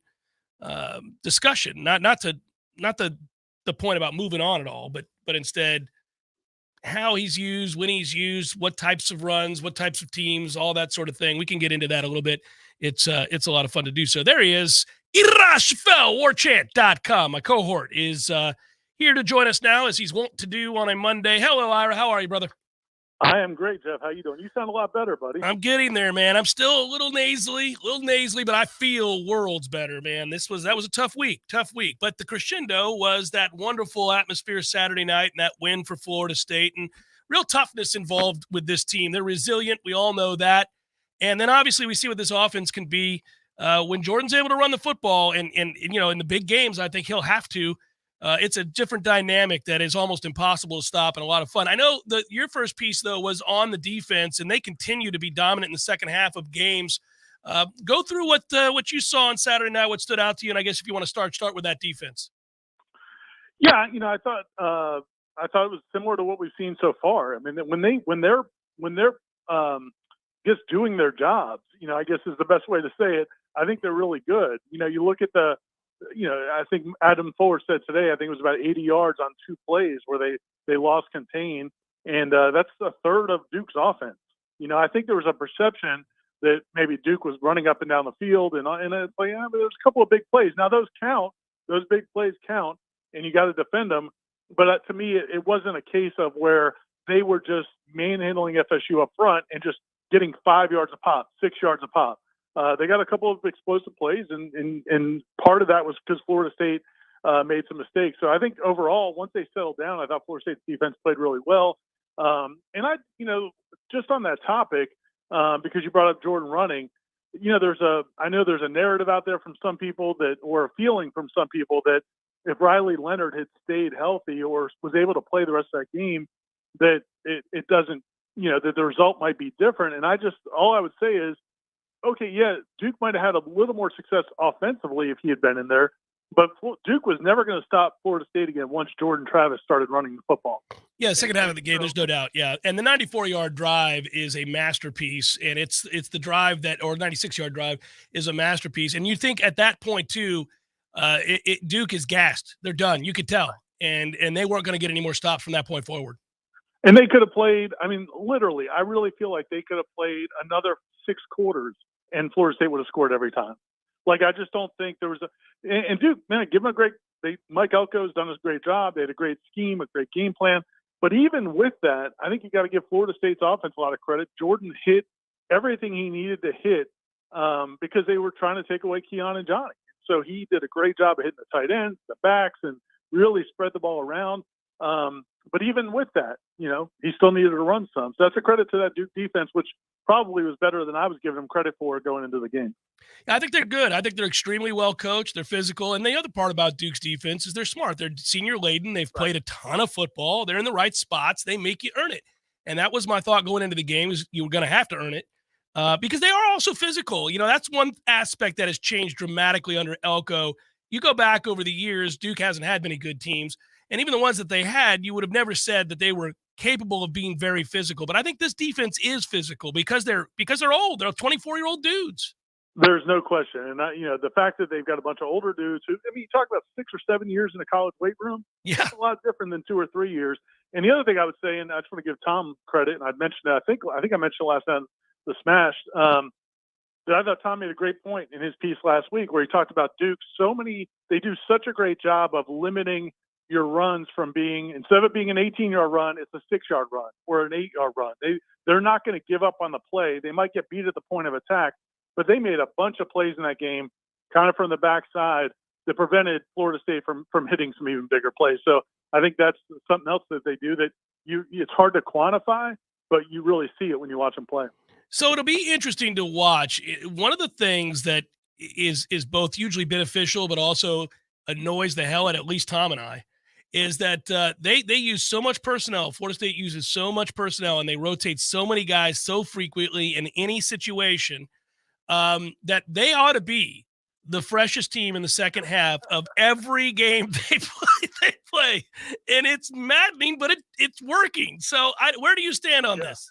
discussion. Not the point about moving on at all, but instead how he's used, when he's used, what types of runs, what types of teams, all that sort of thing. We can get into that a little bit. It's a lot of fun to do so. There he is. Ira Schoffel, Warchant.com. My cohort is here to join us now, as he's wont to do on a Monday. Hello, Ira. How are you, brother? I am great, Jeff. How you doing? You sound a lot better, buddy. I'm getting there, man. I'm still a little nasally, but I feel worlds better, man. That was a tough week. But the crescendo was that wonderful atmosphere Saturday night and that win for Florida State, and real toughness involved with this team. They're resilient. We all know that. And then obviously we see what this offense can be when Jordan's able to run the football, and you know, in the big games, I think he'll have to. It's a different dynamic that is almost impossible to stop and a lot of fun. I know that your first piece, though, was on the defense, and they continue to be dominant in the second half of games. Go through what you saw on Saturday night, what stood out to you, and I guess if you want to start with that defense. Yeah, you know, I thought it was similar to what we've seen so far. I mean, when they're just doing their jobs, you know, I guess is the best way to say it. I think they're really good. You know, you look at I think Adam Fuller said today, I think it was about 80 yards on 2 plays where they lost contain. And that's a third of Duke's offense. You know, I think there was a perception that maybe Duke was running up and down the field and it's like, yeah, but there's a couple of big plays. Now those big plays count, and you got to defend them. But to me, it wasn't a case of where they were just manhandling FSU up front and just getting 5 yards a pop, 6 yards a pop. They got a couple of explosive plays, and part of that was because Florida State made some mistakes. So I think overall, once they settled down, I thought Florida State's defense played really well. And just on that topic, because you brought up Jordan running, you know, I know there's a narrative out there from some people or a feeling from some people that if Riley Leonard had stayed healthy or was able to play the rest of that game, that it doesn't, you know, that the result might be different. And all I would say is, okay, yeah, Duke might have had a little more success offensively if he had been in there, but Duke was never going to stop Florida State again once Jordan Travis started running the football. Yeah, the second half of the game, there's no doubt. Yeah, and the 94-yard drive is a masterpiece, and it's the drive or 96-yard drive is a masterpiece. And you think at that point too, Duke is gassed. They're done. You could tell, and they weren't going to get any more stops from that point forward. And they could have played. I mean, literally, I really feel like they could have played another 6 quarters. And Florida State would have scored every time. Like, I just don't think there was and Duke, man, give them Mike Elko's done a great job. They had a great scheme, a great game plan. But even with that, I think you got to give Florida State's offense a lot of credit. Jordan hit everything he needed to hit because they were trying to take away Keon and Johnny. So he did a great job of hitting the tight ends, the backs, and really spread the ball around. But even with that, you know, he still needed to run some. So that's a credit to that Duke defense, which probably was better than I was giving them credit for going into the game. Yeah, I think they're good. I think they're extremely well coached. They're physical. And the other part about Duke's defense is they're smart. They're senior laden. They've played a ton of football. They're in the right spots. They make you earn it. And that was my thought going into the game, is you were going to have to earn it because they are also physical. You know, that's one aspect that has changed dramatically under Elko. You go back over the years, Duke hasn't had many good teams. And even the ones that they had, you would have never said that they were capable of being very physical. But I think this defense is physical because they're old. They're 24-year-old dudes. There's no question. And, the fact that they've got a bunch of older dudes who, you talk about 6 or 7 years in a college weight room. Yeah. That's a lot different than 2 or 3 years. And the other thing I would say, and I just want to give Tom credit, and I mentioned it, I think I mentioned it last time, the Smash, that I thought Tom made a great point in his piece last week where he talked about Duke. They do such a great job of limiting your runs from being, instead of it being an 18-yard run, it's a 6-yard run or an 8-yard run. They're not going to give up on the play. They might get beat at the point of attack, but they made a bunch of plays in that game, kind of from the backside, that prevented Florida State from hitting some even bigger plays. So I think that's something else that they do that it's hard to quantify, but you really see it when you watch them play. So it'll be interesting to watch. One of the things that is both hugely beneficial but also annoys the hell out of at least Tom and I is that they use so much personnel. Florida State uses so much personnel, and they rotate so many guys so frequently in any situation that they ought to be the freshest team in the second half of every game they play. And it's maddening, but it's working. So where do you stand on this?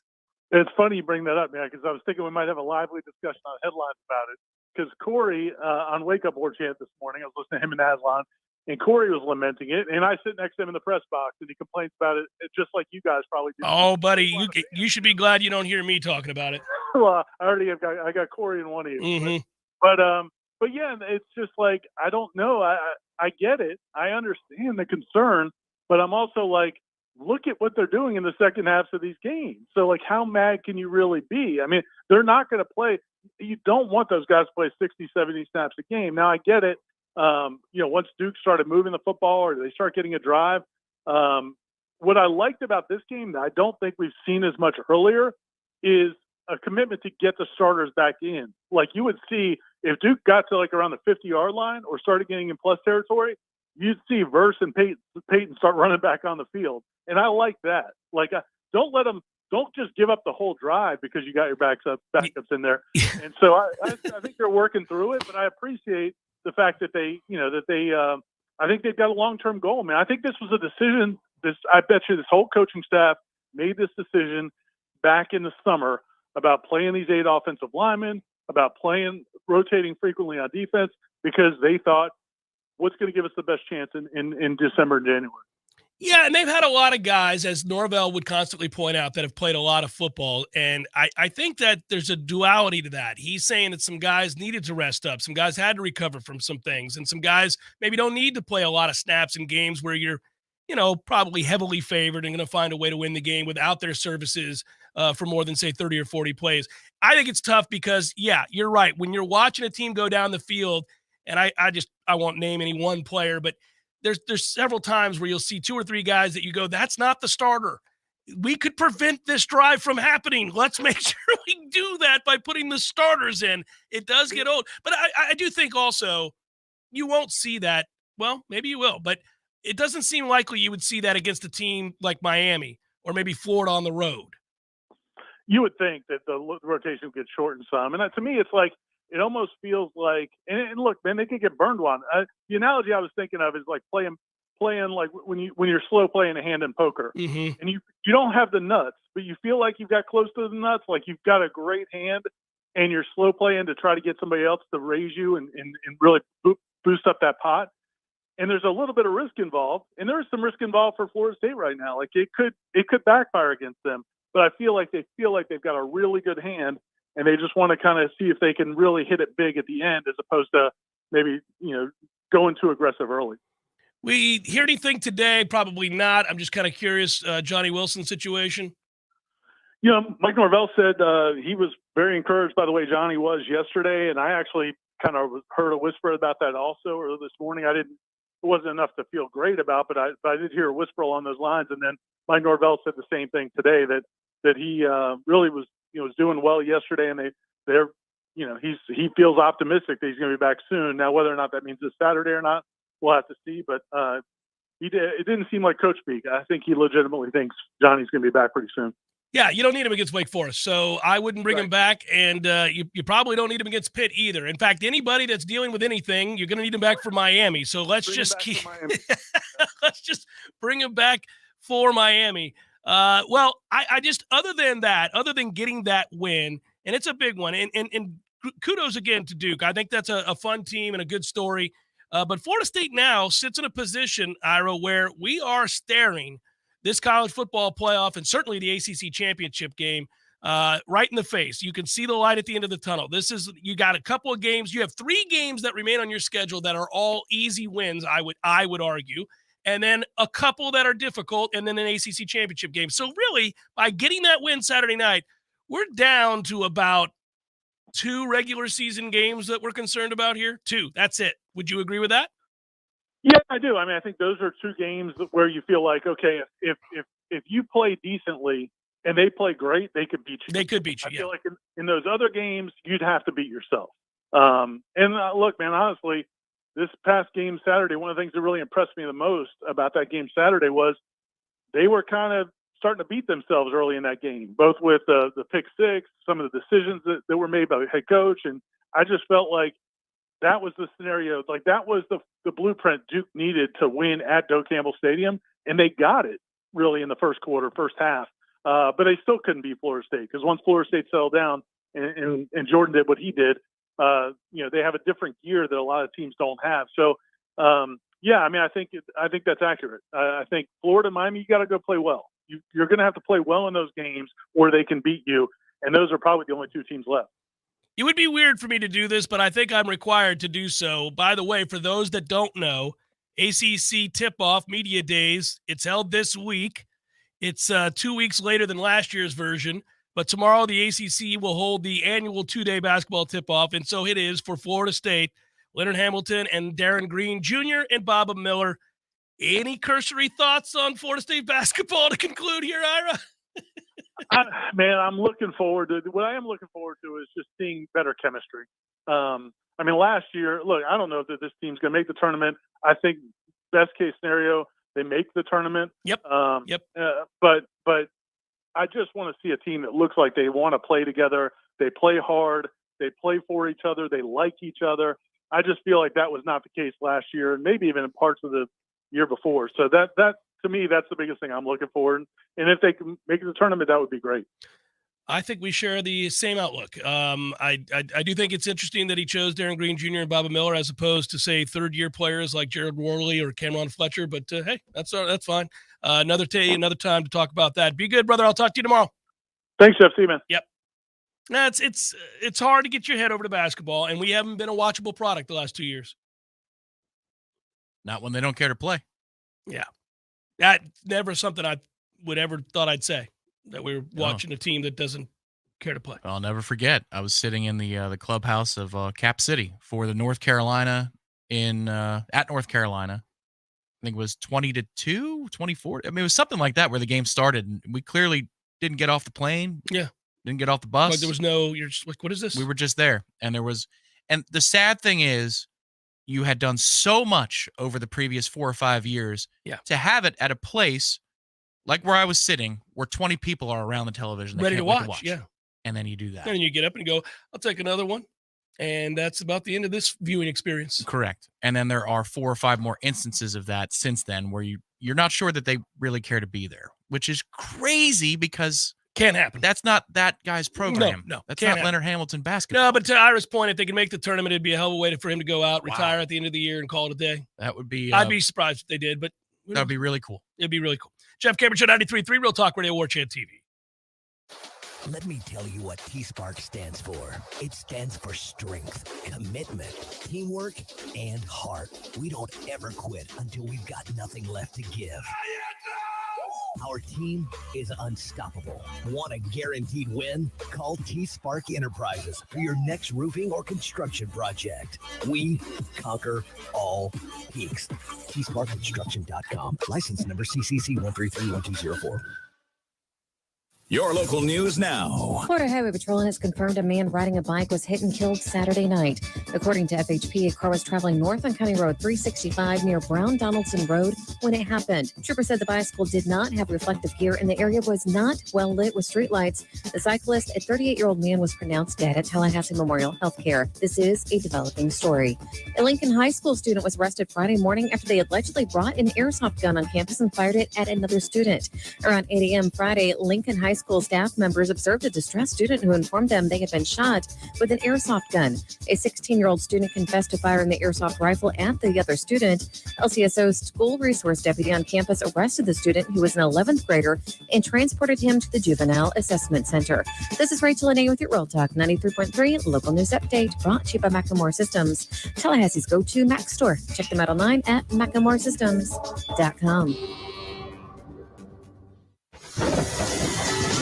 It's funny you bring that up, man, because I was thinking we might have a lively discussion on headlines about it. Because Corey on Wake Up Warchant this morning, I was listening to him and Aslan, and Corey was lamenting it, and I sit next to him in the press box, and he complains about it just like you guys probably do. Oh, buddy, you should be glad you don't hear me talking about it. Well, I got Corey in one ear. Mm-hmm. But yeah, it's just like, I don't know. I get it. I understand the concern, but I'm also like, look at what they're doing in the second halves of these games. So, like, how mad can you really be? I mean, they're not going to play. You don't want those guys to play 60, 70 snaps a game. Now, I get it. Once Duke started moving the football or they start getting a drive, what I liked about this game that I don't think we've seen as much earlier is a commitment to get the starters back in. Like, you would see if Duke got to like around the 50-yard line or started getting in plus territory, you'd see Verse and Peyton start running back on the field. And I like that. Like, don't just give up the whole drive because you got your backups in there. And so I think they're working through it, but I appreciate the fact that I think they've got a long-term goal, man. I think this was a decision. I bet you this whole coaching staff made this decision back in the summer about playing these 8 offensive linemen, about rotating frequently on defense, because they thought, what's going to give us the best chance in December and January? Yeah, and they've had a lot of guys, as Norvell would constantly point out, that have played a lot of football. And I think that there's a duality to that. He's saying that some guys needed to rest up. Some guys had to recover from some things. And some guys maybe don't need to play a lot of snaps in games where you're, probably heavily favored and going to find a way to win the game without their services for more than, say, 30 or 40 plays. I think it's tough because, yeah, you're right. When you're watching a team go down the field, and I won't name any one player, but there's several times where you'll see 2 or 3 guys that you go, that's not the starter. We could prevent this drive from happening. Let's make sure we do that by putting the starters in. It does get old. But I do think also you won't see that. Well, maybe you will, but it doesn't seem likely you would see that against a team like Miami or maybe Florida on the road. You would think that the rotation would get shortened some. And to me, it's like, it almost feels like, and look, man, they can get burned one. The analogy I was thinking of is like playing like when you're slow playing a hand in poker, mm-hmm. and you don't have the nuts, but you feel like you've got close to the nuts, like you've got a great hand, and you're slow playing to try to get somebody else to raise you and really boost up that pot. And there's a little bit of risk involved, and there is some risk involved for Florida State right now. Like it could backfire against them, but I feel like they've got a really good hand. And they just want to kind of see if they can really hit it big at the end as opposed to maybe, going too aggressive early. We hear anything today? Probably not. I'm just kind of curious, Johnny Wilson situation. Mike Norvell said he was very encouraged by the way Johnny was yesterday. And I actually kind of heard a whisper about that also early this morning. It wasn't enough to feel great about, but I did hear a whisper along those lines. And then Mike Norvell said the same thing today, that he really was doing well yesterday, and he feels optimistic that he's going to be back soon. Now, whether or not that means this Saturday or not, we'll have to see. But it didn't seem like coach speak. I think he legitimately thinks Johnny's going to be back pretty soon. Yeah, you don't need him against Wake Forest, so I wouldn't bring him back, and you probably don't need him against Pitt either. In fact, anybody that's dealing with anything, you're going to need him back for Miami. So let's just bring him back for Miami. Well, I just, other than getting that win, and it's a big one, and kudos again to Duke. I think that's a fun team and a good story. But Florida State now sits in a position, Ira, where we are staring this college football playoff and certainly the ACC Championship game right in the face. You can see the light at the end of the tunnel. You got a couple of games. You have 3 games that remain on your schedule that are all easy wins, I would argue. And then a couple that are difficult, and then an ACC Championship game. So really, by getting that win Saturday night, we're down to about 2 regular season games that we're concerned about here? 2. That's it. Would you agree with that? Yeah, I do. I mean, I think those are 2 games where you feel like, okay, if you play decently and they play great, they could beat you. They could beat you. I feel like in those other games, you'd have to beat yourself. Look, man, honestly, this past game Saturday, one of the things that really impressed me the most about that game Saturday was they were kind of starting to beat themselves early in that game, both with the pick six, some of the decisions that were made by the head coach. And I just felt like that was the scenario, like that was the blueprint Duke needed to win at Doak Campbell Stadium. And they got it really in the first quarter, first half. But they still couldn't beat Florida State because once Florida State settled down and Jordan did what he did, they have a different gear that a lot of teams don't have. So, yeah, I mean, I think that's accurate. I think Florida, Miami, you got to go play well. You're going to have to play well in those games where they can beat you, and those are probably the only 2 teams left. It would be weird for me to do this, but I think I'm required to do so. By the way, for those that don't know, ACC tip-off media days, it's held this week. It's 2 weeks later than last year's version, but tomorrow the ACC will hold the annual 2-day basketball tip-off, and so it is for Florida State, Leonard Hamilton and Darren Green Jr. and Bob Miller. Any cursory thoughts on Florida State basketball to conclude here, Ira? Man, I'm looking forward to what I am looking forward to is just seeing better chemistry. I mean, last year, look, I don't know that this team's going to make the tournament. I think best case scenario, they make the tournament. Yep. But I just want to see a team that looks like they want to play together. They play hard. They play for each other. They like each other. I just feel like that was not the case last year, and maybe even in parts of the year before. So that to me, that's the biggest thing I'm looking for. And if they can make the tournament, that would be great. I think we share the same outlook. I do think it's interesting that he chose Darren Green Jr. and Bob Miller as opposed to, say, third-year players like Jared Worley or Cameron Fletcher. But, hey, that's fine. Another time to talk about that. Be good, brother. I'll talk to you tomorrow. Thanks, Jeff. See you, man. Yep. No, it's hard to get your head over to basketball, and we haven't been a watchable product the last 2 years. Not when they don't care to play. Yeah. That's never something I would ever thought I'd say, that we were watching a team that doesn't care to play. I'll never forget. I was sitting in the clubhouse of Cap City for the North Carolina at North Carolina. I think it was 20-2, 24. I mean, it was something like that where the game started, and we clearly didn't get off the plane. Yeah. Didn't get off the bus. Like there was no, you're just like, what is this? We were just there. And the sad thing is, you had done so much over the previous 4 or 5 years to have it at a place like where I was sitting, where 20 people are around the television. Ready to watch. Yeah. And then you do that. And then you get up and go, I'll take another one. And that's about the end of this viewing experience. Correct. And then there are 4 or 5 more instances of that since then where you're not sure that they really care to be there, which is crazy because can't happen. That's not that guy's program. No, that's not happen. Leonard Hamilton basketball. No, but to Ira's point, if they can make the tournament, it'd be a hell of a way for him to go out, retire at the end of the year, and call it a day. That would be. I'd be surprised if they did, but that would be really cool. It'd be really cool. Jeff Cameron Show 93.3 Real Talk Radio Warchant TV. Let me tell you what T-Spark stands for. It stands for strength, commitment, teamwork, and heart. We don't ever quit until we've got nothing left to give. Our team is unstoppable. Want a guaranteed win? Call T-Spark Enterprises for your next roofing or construction project. We conquer all peaks. TSparkConstruction.com. License number CCC 1331204. Your local news now. Florida Highway Patrol has confirmed a man riding a bike was hit and killed Saturday night. According to FHP, a car was traveling north on County Road 365 near Brown Donaldson Road when it happened. Trooper said the bicycle did not have reflective gear and the area was not well lit with streetlights. The cyclist, a 38-year-old man, was pronounced dead at Tallahassee Memorial Healthcare. This is a developing story. A Lincoln High School student was arrested Friday morning after they allegedly brought an airsoft gun on campus and fired it at another student. Around 8 a.m. Friday, Lincoln High School staff members observed a distressed student who informed them they had been shot with an airsoft gun. A 16-year-old student confessed to firing the airsoft rifle at the other student. LCSO's school resource deputy on campus arrested the student, who was an 11th grader, and transported him to the Juvenile Assessment Center. This is Rachel Anay with your Real Talk 93.3 local news update, brought to you by Macklemore Systems, Tallahassee's go-to Mac store. Check them out online at MacklemoreSystems.com.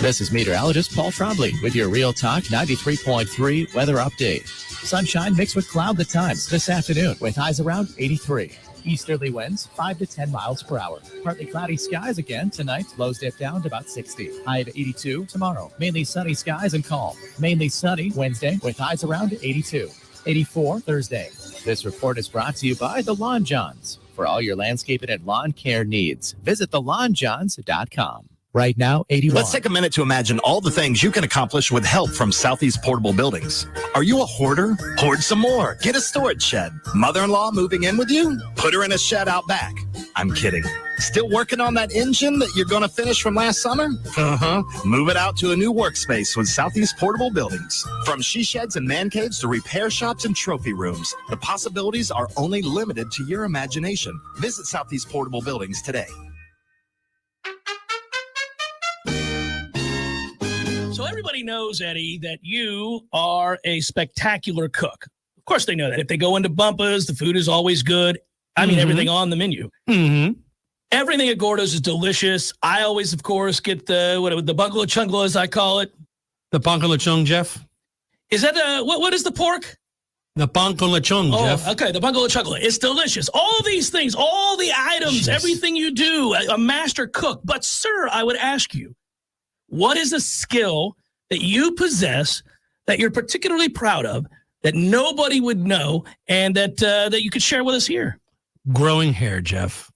This is meteorologist Paul Trombley with your Real Talk 93.3 weather update. Sunshine mixed with cloud at times this afternoon with highs around 83. Easterly winds 5 to 10 miles per hour. Partly cloudy skies again tonight. Lows dip down to about 60. High of 82 tomorrow. Mainly sunny skies and calm. Mainly sunny Wednesday with highs around 82. 84 Thursday. This report is brought to you by the Lawn Johns. For all your landscaping and lawn care needs, visit thelawnjohns.com. Right now, 81. Let's take a minute to imagine all the things you can accomplish with help from Southeast Portable Buildings. Are you a hoarder? Hoard some more. Get a storage shed. Mother-in-law moving in with you? Put her in a shed out back. I'm kidding. Still working on that engine that you're going to finish from last summer? Uh-huh. Move it out to a new workspace with Southeast Portable Buildings. From she sheds and man caves to repair shops and trophy rooms, the possibilities are only limited to your imagination. Visit Southeast Portable Buildings today. So everybody knows, Eddie, that you are a spectacular cook. Of course they know that. If they go into Bumpa's, the food is always good. I mean, everything on the menu. Mm-hmm. Everything at Gordo's is delicious. I always, of course, get the bungalow chungla, as I call it. The pan con lechon, Jeff. Is that what is the pork? The pan con lechon, Jeff. Okay, the bungalow chungla. It's delicious. All of these things, all the items, everything you do, a master cook. But, sir, I would ask you, what is a skill that you possess that you're particularly proud of that nobody would know and that you could share with us here? Growing hair, Jeff.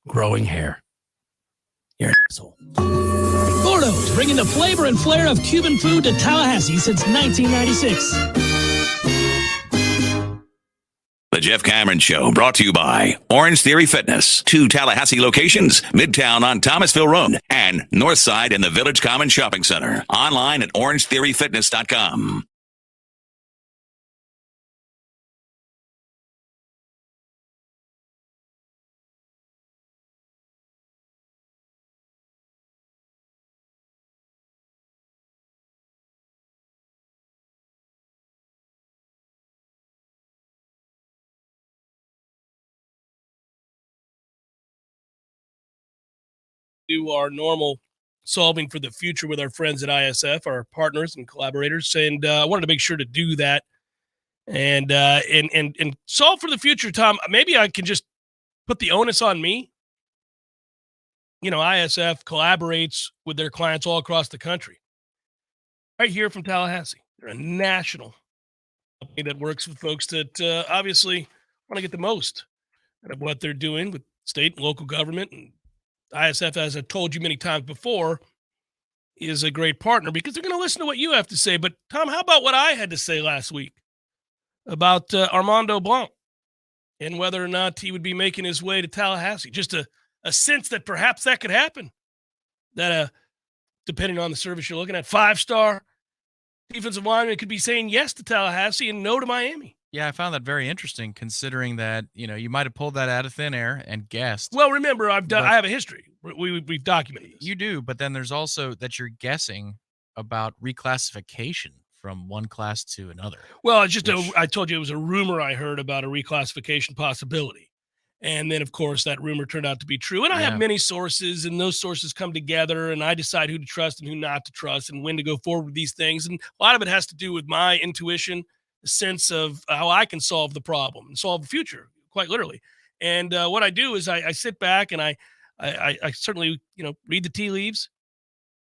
Growing hair. You're an asshole. Gordo's, bringing the flavor and flair of Cuban food to Tallahassee since 1996. The Jeff Cameron Show, brought to you by Orange Theory Fitness. 2 Tallahassee locations, Midtown on Thomasville Road and Northside in the Village Common Shopping Center. Online at orangetheoryfitness.com. Do our normal solving for the future with our friends at ISF, our partners and collaborators, and I wanted to make sure to do that and solve for the future. Tom, maybe I can just put the onus on me. You know, ISF collaborates with their clients all across the country. Right here from Tallahassee, they're a national company that works with folks that obviously want to get the most out of what they're doing with state and local government. And ISF, as I've told you many times before, is a great partner because they're going to listen to what you have to say. But, Tom, how about what I had to say last week about Armando Blan and whether or not he would be making his way to Tallahassee? Just a sense that perhaps that could happen. That, depending on the service you're looking at, 5-star defensive lineman could be saying yes to Tallahassee and no to Miami. Yeah, I found that very interesting, considering that, you know, you might have pulled that out of thin air and guessed. Well, remember, I have a history. We've documented this. You do, but then there's also that you're guessing about reclassification from one class to another. Well, it's just I told you it was a rumor I heard about a reclassification possibility. And then, of course, that rumor turned out to be true. And I have many sources, and those sources come together, and I decide who to trust and who not to trust and when to go forward with these things. And a lot of it has to do with my intuition, the sense of how I can solve the problem and solve the future, quite literally. And what I do is I sit back and I certainly, you know, read the tea leaves,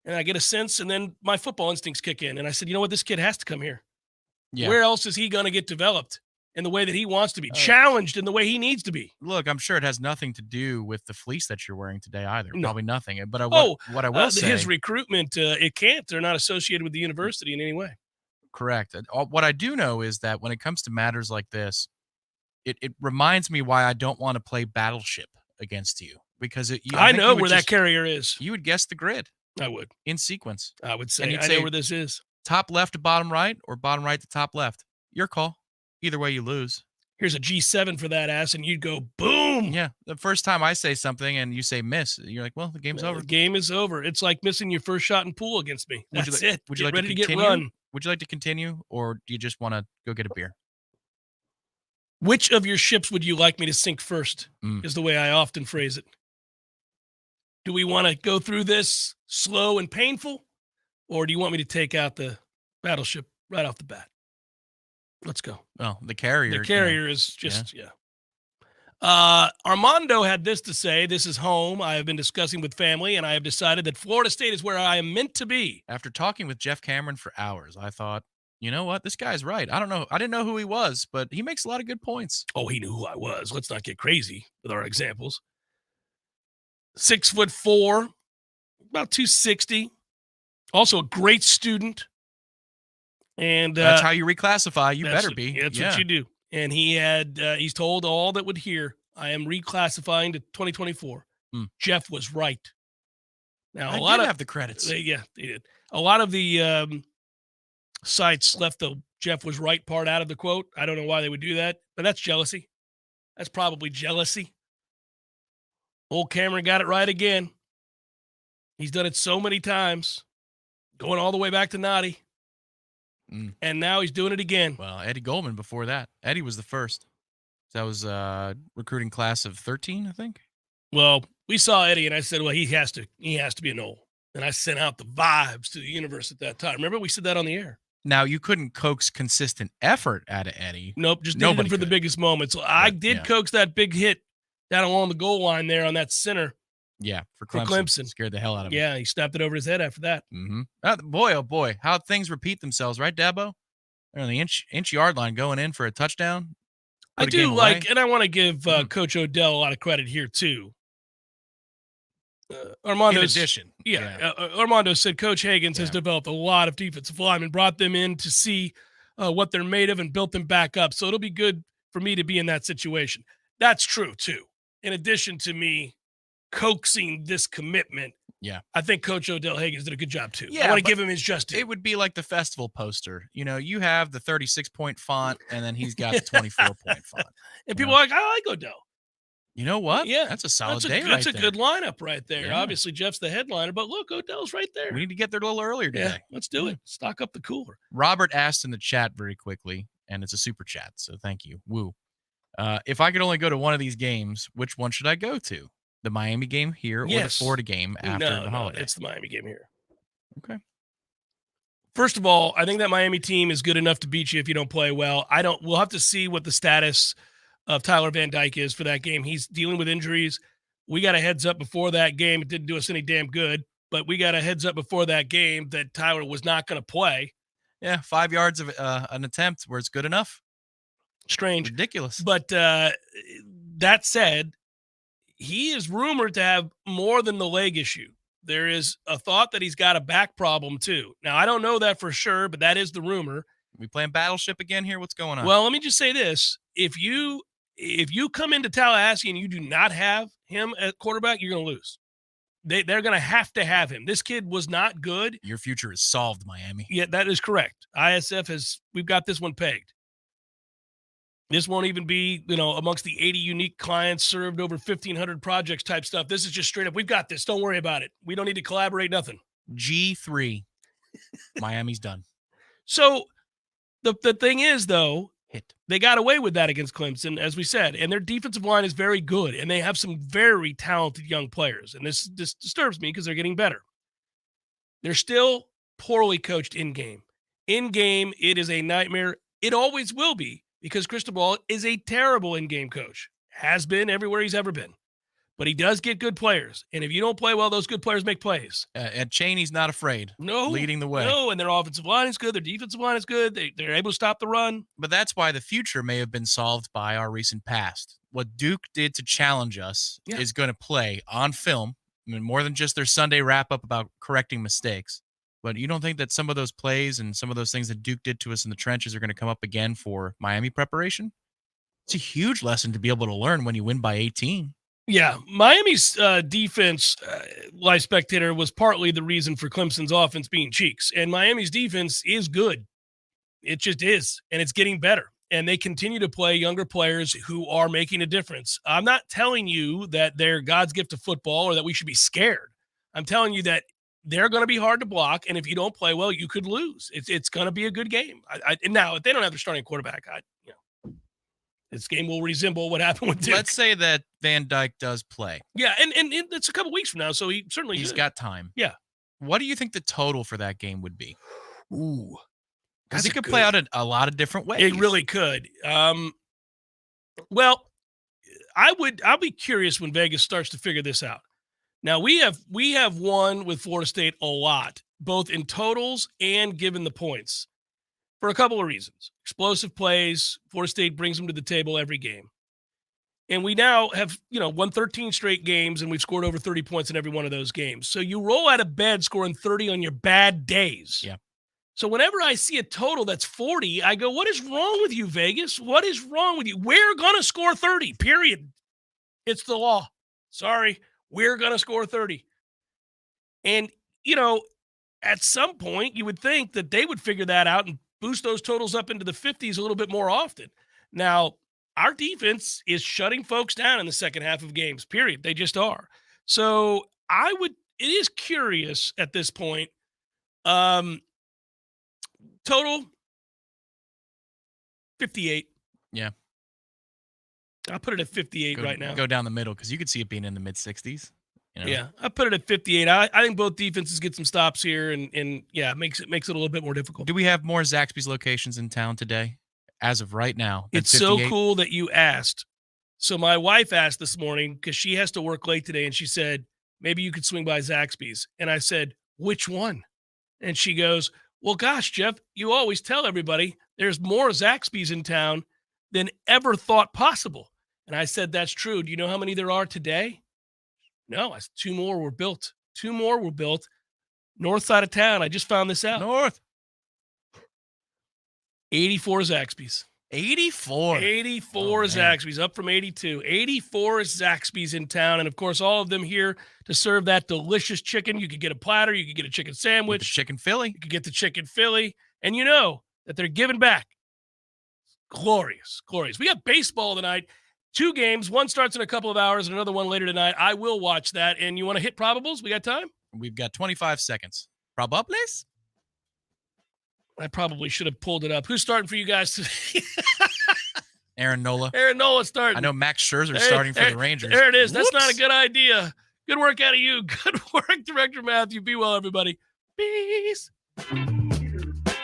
and I get a sense, and then my football instincts kick in. And I said, you know what, this kid has to come here. Yeah. Where else is he going to get developed in the way that he wants to be, challenged in the way he needs to be? Look, I'm sure it has nothing to do with the fleece that you're wearing today either. No. Probably nothing. But what I will say, his recruitment, it can't. They're not associated with the university in any way. Correct. What I do know is that when it comes to matters like this, it reminds me why I don't want to play Battleship against you, because I know where that carrier is. You would guess the grid. I would. In sequence. I would say, I know where this is. Top left to bottom right, or bottom right to top left. Your call. Either way, you lose. Here's a G7 for that ass, and you'd go, boom. Yeah. The first time I say something and you say miss, you're like, well, the game's over. The game is over. It's like missing your first shot in pool against me. That's it. Would you like ready to get run? Would you like to continue, or do you just want to go get a beer? Which of your ships would you like me to sink first, is the way I often phrase it. Do we want to go through this slow and painful, Or do you want me to take out the battleship right off the bat? Let's go. Well, the carrier. The carrier is just, Armando had this to say. This is home. I have been discussing with family, and I have decided that Florida State is where I am meant to be. After talking with Jeff Cameron for hours, I thought, you know what? This guy's right. I don't know. I didn't know who he was, but he makes a lot of good points. Oh, he knew who I was. Let's not get crazy with our examples. 6'4", about 260. Also a great student. And that's how you reclassify. You better be. That's what you do. And he's told all that would hear, I am reclassifying to 2024. Jeff was right. Now, I did have the credits. They did. A lot of the sites left the Jeff was right part out of the quote. I don't know why they would do that, but that's jealousy. That's probably jealousy. Old Cameron got it right again. He's done it so many times, going all the way back to Noddy. And now he's doing it again. Well, Eddie Goldman before that. Eddie was the first. That was recruiting class of 13, I think. Well, we saw Eddie, and I said, well, he has to be a Nole. And I sent out the vibes to the universe at that time. Remember, we said that on the air. Now, you couldn't coax consistent effort out of Eddie. Nope, just did it for the biggest moments. So I did coax that big hit down along the goal line there on that center. Yeah, for Clemson. Scared the hell out of him. Yeah, he snapped it over his head after that. Boy, oh boy, how things repeat themselves, right, Dabo? They're on the inch yard line going in for a touchdown. I do like, and I want to give Coach Odell a lot of credit here too. Armando, in addition, Armando said Coach Higgins has developed a lot of defensive linemen, brought them in to see what they're made of, and built them back up. So it'll be good for me to be in that situation. That's true too. In addition to me coaxing this commitment, I think Coach Odell Higgins did a good job too. I want to give him his just due. It would be like the festival poster. You know, you have the 36-point font, and then he's got the 24-point font. And people are like, I like Odell. You know what? Yeah, that's a solid day right there. That's a good lineup right there. Yeah. Obviously, Jeff's the headliner, but look, Odell's right there. We need to get there a little earlier today. Yeah, let's do it. Stock up the cooler. Robert asked in the chat very quickly, and it's a super chat, so thank you. Woo. If I could only go to one of these games, which one should I go to? The Miami game here or the Florida game after the holiday? It's the Miami game here. Okay. First of all, I think that Miami team is good enough to beat you if you don't play well. We'll have to see what the status of Tyler Van Dyke is for that game. He's dealing with injuries. We got a heads up before that game. It didn't do us any damn good, but we got a heads up before that game that Tyler was not going to play. Yeah, 5 yards of an attempt where it's good enough. Strange. Ridiculous. But that said, he is rumored to have more than the leg issue. There is a thought that he's got a back problem too. Now, I don't know that for sure, but that is the rumor. We playing Battleship again here? What's going on? Well, let me just say this. If you come into Tallahassee and you do not have him at quarterback, you're going to lose. They're going to have him. This kid was not good. Your future is solved, Miami. Yeah, that is correct. ISF we've got this one pegged. This won't even be, amongst the 80 unique clients served over 1,500 projects type stuff. This is just straight up. We've got this. Don't worry about it. We don't need to collaborate, nothing. G3. Miami's done. So the thing is, though, they got away with that against Clemson, as we said, and their defensive line is very good, and they have some very talented young players, and this disturbs me because they're getting better. They're still poorly coached in-game. In-game, it is a nightmare. It always will be because Cristobal is a terrible in-game coach. Has been everywhere he's ever been. But he does get good players, and if you don't play well, those good players make plays. And Chaney's not afraid. No. Leading the way. No, and their offensive line is good. Their defensive line is good. They're able to stop the run. But that's why the future may have been solved by our recent past. What Duke did to challenge us is going to play on film. I mean, more than just their Sunday wrap-up about correcting mistakes. But you don't think that some of those plays and some of those things that Duke did to us in the trenches are going to come up again for Miami preparation? It's a huge lesson to be able to learn when you win by 18. Yeah, Miami's defense, live spectator, was partly the reason for Clemson's offense being cheeks. And Miami's defense is good. It just is, and it's getting better. And they continue to play younger players who are making a difference. I'm not telling you that they're God's gift to football or that we should be scared. I'm telling you that they're going to be hard to block, and if you don't play well, you could lose. It's going to be a good game. Now, if they don't have their starting quarterback, this game will resemble what happened with Duke. Let's say that Van Dyke does play. Yeah, and it's a couple weeks from now, so he's got time. Yeah. What do you think the total for that game would be? Ooh. Because it could play out a lot of different ways. It really could. Well, I'll be curious when Vegas starts to figure this out. Now we have won with Florida State a lot, both in totals and given the points, for a couple of reasons. Explosive plays, Florida State brings them to the table every game. And we now have, won 13 straight games, and we've scored over 30 points in every one of those games. So you roll out of bed scoring 30 on your bad days. Yeah. So whenever I see a total that's 40, I go, what is wrong with you, Vegas? What is wrong with you? We're going to score 30, period. It's the law. Sorry, we're going to score 30. And, at some point, you would think that they would figure that out and boost those totals up into the 50s a little bit more often. Now, our defense is shutting folks down in the second half of games, period. They just are. So it is curious at this point. Total 58. Yeah. I'll put it at 58 right now. Go down the middle because you could see it being in the mid-60s. Yeah, I put it at 58. I think both defenses get some stops here, and yeah, it makes it a little bit more difficult. Do we have more Zaxby's locations in town today, as of right now? It's so cool that you asked. So my wife asked this morning because she has to work late today, and she said, maybe you could swing by Zaxby's. And I said, which one? And she goes, well, gosh, Jeff, you always tell everybody there's more Zaxby's in town than ever thought possible. And I said, that's true. Do you know how many there are today? No, I said, 2 more were built. 2 more were built. North side of town. I just found this out. North. 84 Zaxby's. 84. 84 Zaxby's, up from 82. 84 Zaxby's in town. And, of course, all of them here to serve that delicious chicken. You could get a platter. You could get a chicken sandwich. The chicken Philly. You could get the chicken Philly. And you know that they're giving back. Glorious, glorious. We got baseball tonight. 2 games. One starts in a couple of hours and another one later tonight. I will watch that. And you want to hit probables? We got time? We've got 25 seconds. Probables? I probably should have pulled it up. Who's starting for you guys today? Aaron Nola. Aaron Nola starting. I know Max Scherzer starting for the Rangers. There it is. That's not a good idea. Good work out of you. Good work, Director Matthew. Be well, everybody. Peace.